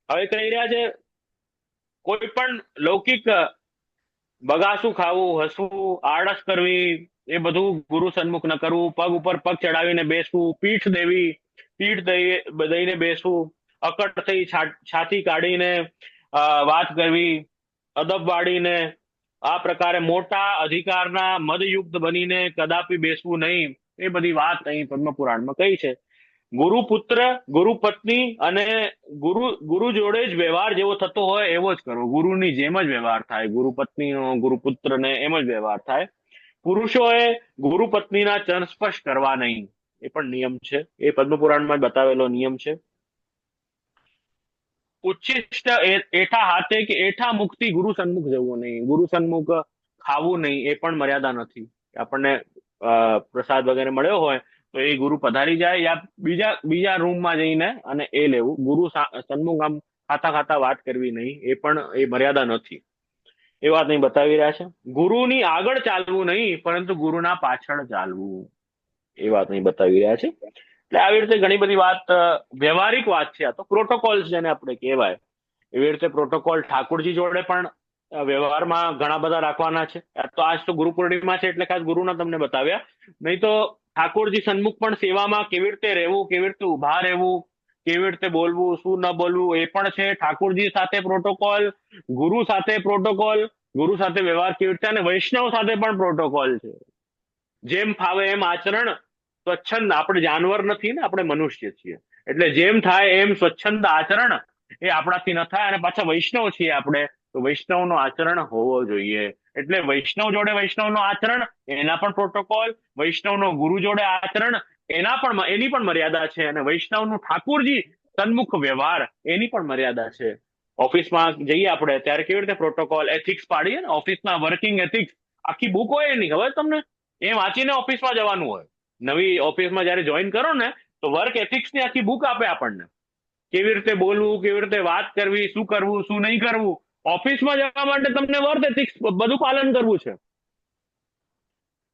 હવે કહી રહ્યા છે કોઈ પણ લૌકિક બગાસું ખાવું, હસવું, આળસ કરવી, એ બધું ગુરુ સન્મુખ ન કરવું. પગ ઉપર પગ ચડાવીને બેસવું, પીઠ દઈને બેસવું, અકટ થઈ છાતી કાઢીને વાત કરવી, અદબ વાળીને આ પ્રકારે મોટા અધિકારના મદયુક્ત બનીને કદાપી બેસવું નહીં. એ બધી વાત અહીં પદ્મપુરાણમાં કહી છે. ગુરુ પુત્ર, ગુરુ પત્ની અને ગુરુ જોડે જ વ્યવહાર જેવો થતો હોય એવો જ કરો. ગુરુની જેમ જ વ્યવહાર થાય. ગુરુ પત્નીનો, ગુરુ પુત્રને એમ જ વ્યવહાર થાય. પુરુષોએ ગુરુ પત્નીના ચરણ સ્પર્શ કરવા નહીં. એ પણ નિયમ છે. એ પદ્મપુરાણમાં જ બતાવેલો નિયમ છે. ઉચ્છિષ્ટ એઠા હાથે કે એઠા મુખથી ગુરુ સન્મુખ જવું નહીં. ગુરુ સન્મુખ ખાવું નહીં. એ પણ મર્યાદા નથી. આપણને પ્રસાદ વગેરે મળ્યો હોય તો એ ગુરુ પધારી જાય યા બીજા બીજા રૂમમાં જઈને અને એ લેવું. ગુરુ સન્મુખ આમ ખાતા ખાતા વાત કરવી નહીં. એ પણ એ મર્યાદા નથી. એ વાત અહીં બતાવી રહ્યા છે. ગુરુની આગળ ચાલવું નહીં, પરંતુ ગુરુના પાછળ ચાલવું. એ વાત અહીં બતાવી રહ્યા છે. એટલે આવી રીતે ઘણી બધી વાત વ્યવહારિક વાત છે. આ તો પ્રોટોકોલ્સ જેને આપણે કહેવાય એવી રીતે પ્રોટોકોલ ઠાકોરજી જોડે પણ વ્યવહારમાં ઘણા બધા રાખવાના છે. તો આજ તો ગુરુ પૂર્ણિમા છે એટલે ખાસ ગુરુના તમને બતાવ્યા. નહીં તો ઠાકોરજી સન્મુખ પણ સેવામાં કેવી રીતે રહેવું, કેવી રીતે ઉભા રહેવું, કેવી રીતે બોલવું, શું ન બોલવું, એ પણ છે. ઠાકોરજી સાથે પ્રોટોકોલ, ગુરુ સાથે પ્રોટોકોલ, ગુરુ સાથે વ્યવહાર કેવી રીતે, અને વૈષ્ણવ સાથે પણ પ્રોટોકોલ છે. જેમ ફાવે એમ આચરણ, સ્વચ્છંદ. આપણે જાનવર નથી ને, આપણે મનુષ્ય છીએ. એટલે જેમ થાય એમ સ્વચ્છંદ આચરણ એ આપણાથી ન થાય. અને પાછા વૈષ્ણવ છીએ આપણે, તો વૈષ્ણવનું આચરણ હોવો જોઈએ. એટલે વૈષ્ણવ જોડે વૈષ્ણવનું આચરણ, એના પણ પ્રોટોકોલ. વૈષ્ણવનો ગુરુ જોડે આચરણ, એની પણ મર્યાદા છે. અને વૈષ્ણવનું ઠાકોરજી સન્મુખ વ્યવહાર, એની પણ મર્યાદા છે. ઓફિસમાં જઈએ આપણે ત્યારે કેવી રીતે પ્રોટોકોલ, એથિક્સ પાડીએ ને. ઓફિસના વર્કિંગ એથિક્સ આખી બુક હોય એની, ખબર તમને? એ વાંચીને ઓફિસમાં જવાનું હોય. નવી ઓફિસમાં જયારે જોઈન કરો ને તો વર્ક એથિક્સ ની આખી બુક આપે આપણને. કેવી રીતે બોલવું, કેવી રીતે વાત કરવી, શું કરવું, શું નહીં કરવું. ઓફિસમાં જવા માટે તમને વર્ક એથિક્સ બધું પાલન કરવું છે.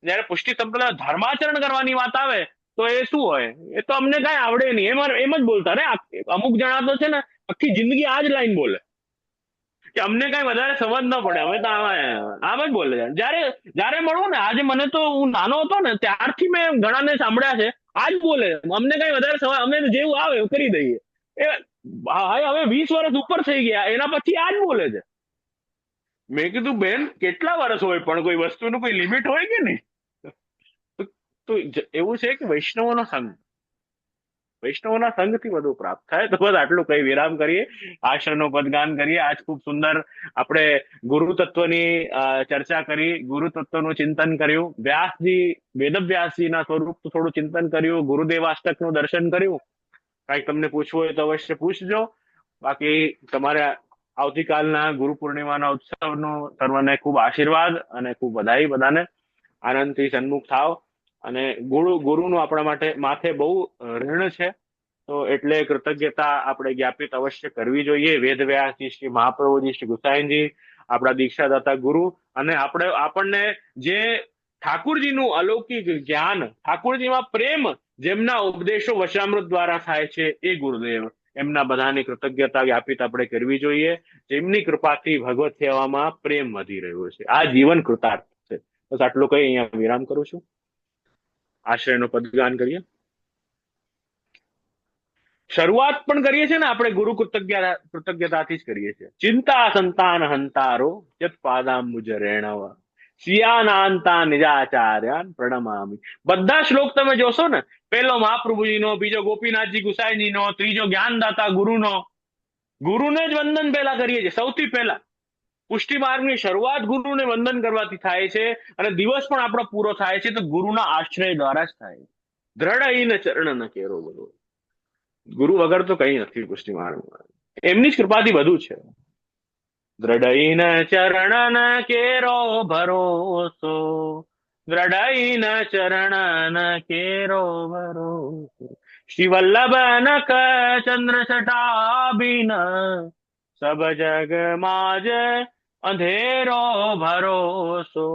જયારે પુષ્ટિ સંપ્રદાય ધર્માચરણ કરવાની વાત આવે તો એ શું હોય? એ તો અમને કઈ આવડે નહીં, એમ જ બોલતા રે. અમુક જણા તો છે ને આખી જિંદગી આ જ લાઈન બોલે કે અમને કઈ વધારે સમજ ન પડે, અમે તો આમ જ બોલે. જયારે મળું ને, આજે મને તો, હું નાનો હતો ને ત્યારથી મેં ઘણાને સાંભળ્યા છે, આજ બોલે. અમને કઈ વધારે સમજ, અમે જેવું આવે એવું કરી દઈએ. એ હવે 20 વર્ષ ઉપર થઈ ગયા, એના પછી આજ બોલે છે. મેં કીધું બેન, કેટલા વર્ષ હોય પણ કોઈ વસ્તુનું કોઈ લિમિટ હોય કે નહીં? તો એવું છે કે વૈષ્ણવોનો સંગ, વૈષ્ણવના સંગથી બધું પ્રાપ્ત થાય. તો બસ આટલું કઈ વિરામ કરીએ, આશ્રમનું પદગાન કરીએ. આજ ખૂબ સુંદર આપણે ગુરુ તત્વની ચર્ચા કરી, ગુરુ તત્વનું ચિંતન કર્યું. વ્યાસજી, વેદવ્યાસજીના સ્વરૂપનું થોડું ચિંતન કર્યું, ગુરુદેવાષ્ટકનું દર્શન કર્યું. કાંઈક તમને પૂછવું હોય તો અવશ્ય પૂછજો. બાકી તમારે આવતીકાલના ગુરુ પૂર્ણિમાના ઉત્સવનો સર્વને ખૂબ આશીર્વાદ અને ખૂબ વધાઈ. બધાને આનંદથી સન્મુખ થાવ. અને ગુરુનું આપણા માટે માથે બહુ ઋણ છે, તો એટલે કૃતજ્ઞતા આપણે જ્ઞાપિત અવશ્ય કરવી જોઈએ. વેદવ્યાસજી, શ્રી મહાપ્રભુજી, શ્રી ગુસાઈનજી, આપણા દીક્ષાદાતા ગુરુ. અને આપણને જે ઠાકુરજીનું અલૌકિક જ્ઞાન, ઠાકુરજીમાં પ્રેમ, જેમના ઉપદેશો વચામૃત દ્વારા થાય છે, એ ગુરુદેવ, એમના બધાની કૃતજ્ઞતા જ્ઞાપિત આપણે કરવી જોઈએ. જેમની કૃપાથી ભગવત સેવામાં પ્રેમ વધી રહ્યો છે. આ જીવન કૃતાર્થ છે. બસ આટલું કઈ અહીંયા વિરામ કરું છું. આશ્રયનું પદગાન કરીએ. શરૂઆત પણ કરીએ છીએ ને આપણે ગુરુ કૃતજ્ઞતાથી જ કરીએ છીએ. ચિંતા સંતાન હંતારો યત પાદાંબુજ રેણવ સિયાનાંતા નિજાચાર્યાન પ્રણમામી. બધા શ્લોક તમે જોશો ને, પહેલો મહાપ્રભુજીનો, બીજો ગોપીનાથજી ગુસાઈજીનો, ત્રીજો જ્ઞાનદાતા ગુરુનો. ગુરુને જ વંદન પહેલા કરીએ છીએ, સૌથી પહેલા. પુષ્ટિ માર્ગની શરૂઆત ગુરુને વંદન કરવાથી થાય છે, અને દિવસ પણ આપણો પૂરો થાય છે તો ગુરુના આશ્રય દ્વારા જ થાય. દ્રઢ ચરણ ન કેરો બોલો. ગુરુ વગર તો કઈ નથી પુષ્ટિ માર્ગમાં. એમની જ કૃપાથી બધું છે. દ્રઢઈન ચરણ કેરો ભરોસો, દ્રઢઈન ચરણ કેરો ભરોસો. શ્રી વલ્લભ નખ ચંદ્ર છટાબીન, સબ જગ માજ અંધેરો ભરોસો.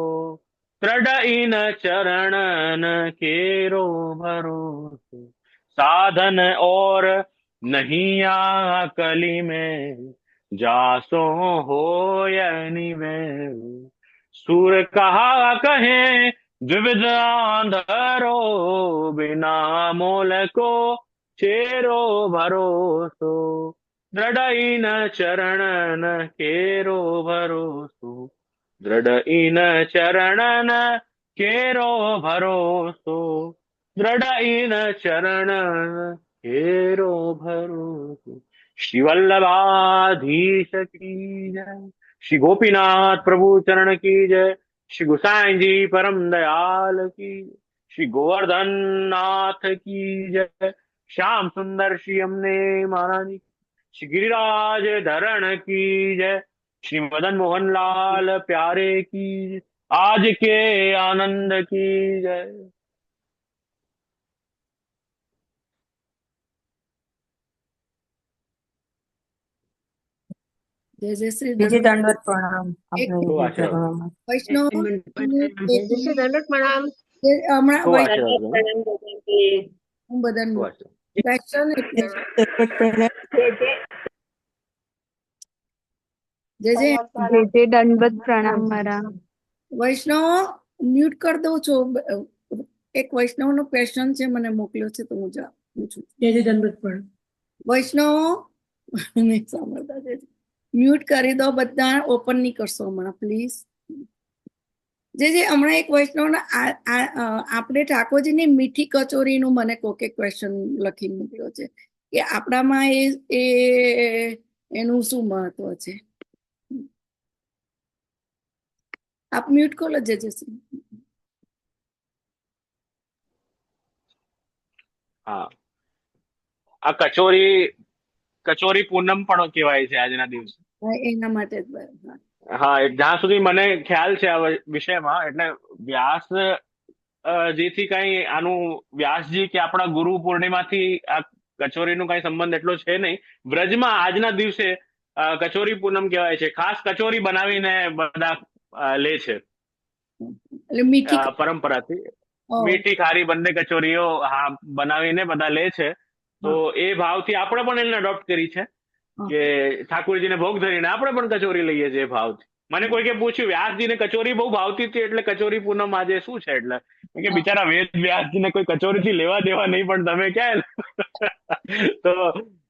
દ્રઢઈન ચરણ કેરો ભરોસો. साधन और नहीं आ कली में, जासो हो निवे. सूर कहा कहे द्विविध आंधरो, बिना मोल को चेरो भरोसो. દ્રઢઈન ચરણ કેરો ભરોસો. દ્રઢ ઈન ચરણન કેરો ભરોસો, દ્રઢ ઈન ચરણ કેરો ભરોસો. શ્રી વલ્લભાધીશ કી જય, શ્રી ગોપીનાથ પ્રભુ ચરણ કી જય, શ્રી ગુસાઈજી પરમ દયાલ કી જય, શ્રી ગોવર્ધન નાથ કી જય, શ્યામ સુંદર શ્રી અમને મહારાજ, શ્રી गिरिराज धरण की जय, श्री मदन मोहन लाल प्यारे की जय, आज के आनंद की जय. જય શ્રી બીજી દંડવત. દંડવત પ્રણામ એક આપણે ખૂબ વિધિ આશીર્વાદ. કરવામાં. વૈષ્ણવ જય શ્રી દંડવત પ્રણામ. હમણાં ખૂબ આશીર્વાદ બેન. હું બધાને ખૂબ આશીર્વાદ. ક્વેશ્ચન દંડવત પ્રણામ. જે દંડવત પ્રણામ મારા. વૈષ્ણવ મ્યુટ કરી દઉં છું. એક વૈષ્ણવ નો ક્વેશ્ચન છે, મને મોકલ્યો છે તો હું પૂછું. દંડવત પ્રણામ. વૈષ્ણવ નહીં સાંભળતા છે. મ્યુટ કરી દો બધા, ઓપન નહીં કરશો હમણાં પ્લીઝ. જે હમણાં એક વૈષ્ણવ આપણે ઠાકોરજીની મીઠી કચોરીનું મને કોકે ક્વેશ્ચન લખી મૂક્યો છે કે આપણામાં એ એનું શું મહત્વ છે. આપ મ્યુટ કરો જે હા, આ કચોરી પૂનમ પણ કહેવાય છે આજના દિવસે. એના માટે જ હા, જ્યાં સુધી મને ખ્યાલ છે આ વિષયમાં, એટલે વ્યાસજીથી કઈ આનું વ્યાસજી કે આપણા ગુરુ પૂર્ણિમાથી આ કચોરીનું કઈ સંબંધ એટલો છે નહીં. વ્રજમાં આજના દિવસે કચોરી પૂનમ કહેવાય છે. ખાસ કચોરી બનાવીને બધા લે છે મીઠી પરંપરાથી. મીઠી ખારી બંને કચોરીઓ હા બનાવીને બધા લે છે. તો એ ભાવથી આપણે પણ એને અડોપ્ટ કરી છે કે ઠાકોરજીને ભોગ ધરીને આપણે પણ કચોરી લઈએ છીએ એ ભાવથી. મને કોઈકે પૂછ્યું વ્યાસજીને કચોરી બહુ ભાવતી હતી એટલે કચોરી પૂનમ આજે શું છે, એટલે કે બિચારા વેદ વ્યાસજીને કોઈ કચોરીથી લેવા દેવા નહીં, પણ તમે ક્યાં તો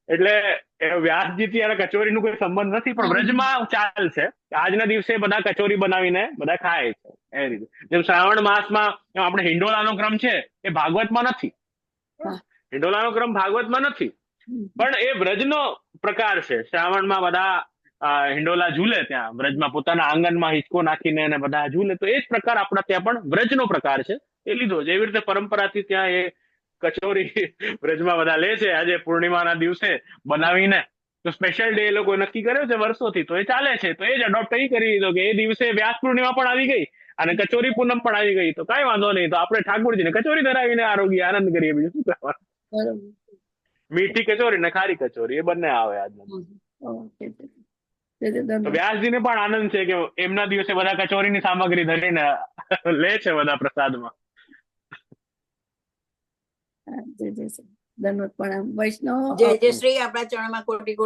એટલે વ્યાસજીથી અને કચોરીનું કોઈ સંબંધ નથી, પણ વ્રજમાં ચાલ છે. આજના દિવસે બધા કચોરી બનાવીને બધા ખાય છે એ રીતે. જેમ શ્રાવણ માસમાં આપણે હિંડોળાનો ક્રમ છે એ ભાગવતમાં નથી. હિંડોળાનો ક્રમ ભાગવતમાં નથી, પણ એ વ્રજનો પ્રકાર છે. શ્રાવણમાં બધા હિંડોલા ઝૂલે, ત્યાં વ્રજમાં પોતાના આંગણમાં હિંચકો નાખીને અને બધા ઝૂલે. તો એ જ પ્રકાર આપણા ત્યાં પણ વ્રજનો પ્રકાર છે, એ લીધો. જેવી રીતે પરંપરાથી ત્યાં એ કચોરી વ્રજમાં બધા લે છે આજે પૂર્ણિમાના દિવસે બનાવીને. તો સ્પેશિયલ ડે એ લોકો નક્કી કર્યો છે વર્ષોથી, તો એ ચાલે છે. તો એ જ અડોપ્ટ કરી દીધો કે એ દિવસે વ્યાસ પૂર્ણિમા પણ આવી ગઈ અને કચોરી પૂનમ પણ આવી ગઈ, તો કઈ વાંધો નહીં, તો આપણે ઠાકોરજીને કચોરી ધરાવીને આરોગ્ય આનંદ કરીએ. બીજું શું કરવાનું? મીઠી કચોરી ને ખારી કચોરી એ બંને આવે આજના. તો વ્યાસજીને પણ આનંદ છે કે એમના દિવસે બધા કચોરીની સામગ્રી ધરીને લે છે બધા પ્રસાદમાં. ધન્યવાદ પ્રણામ વૈષ્ણવ. જય શ્રી આપણા ચરણમાં કોટી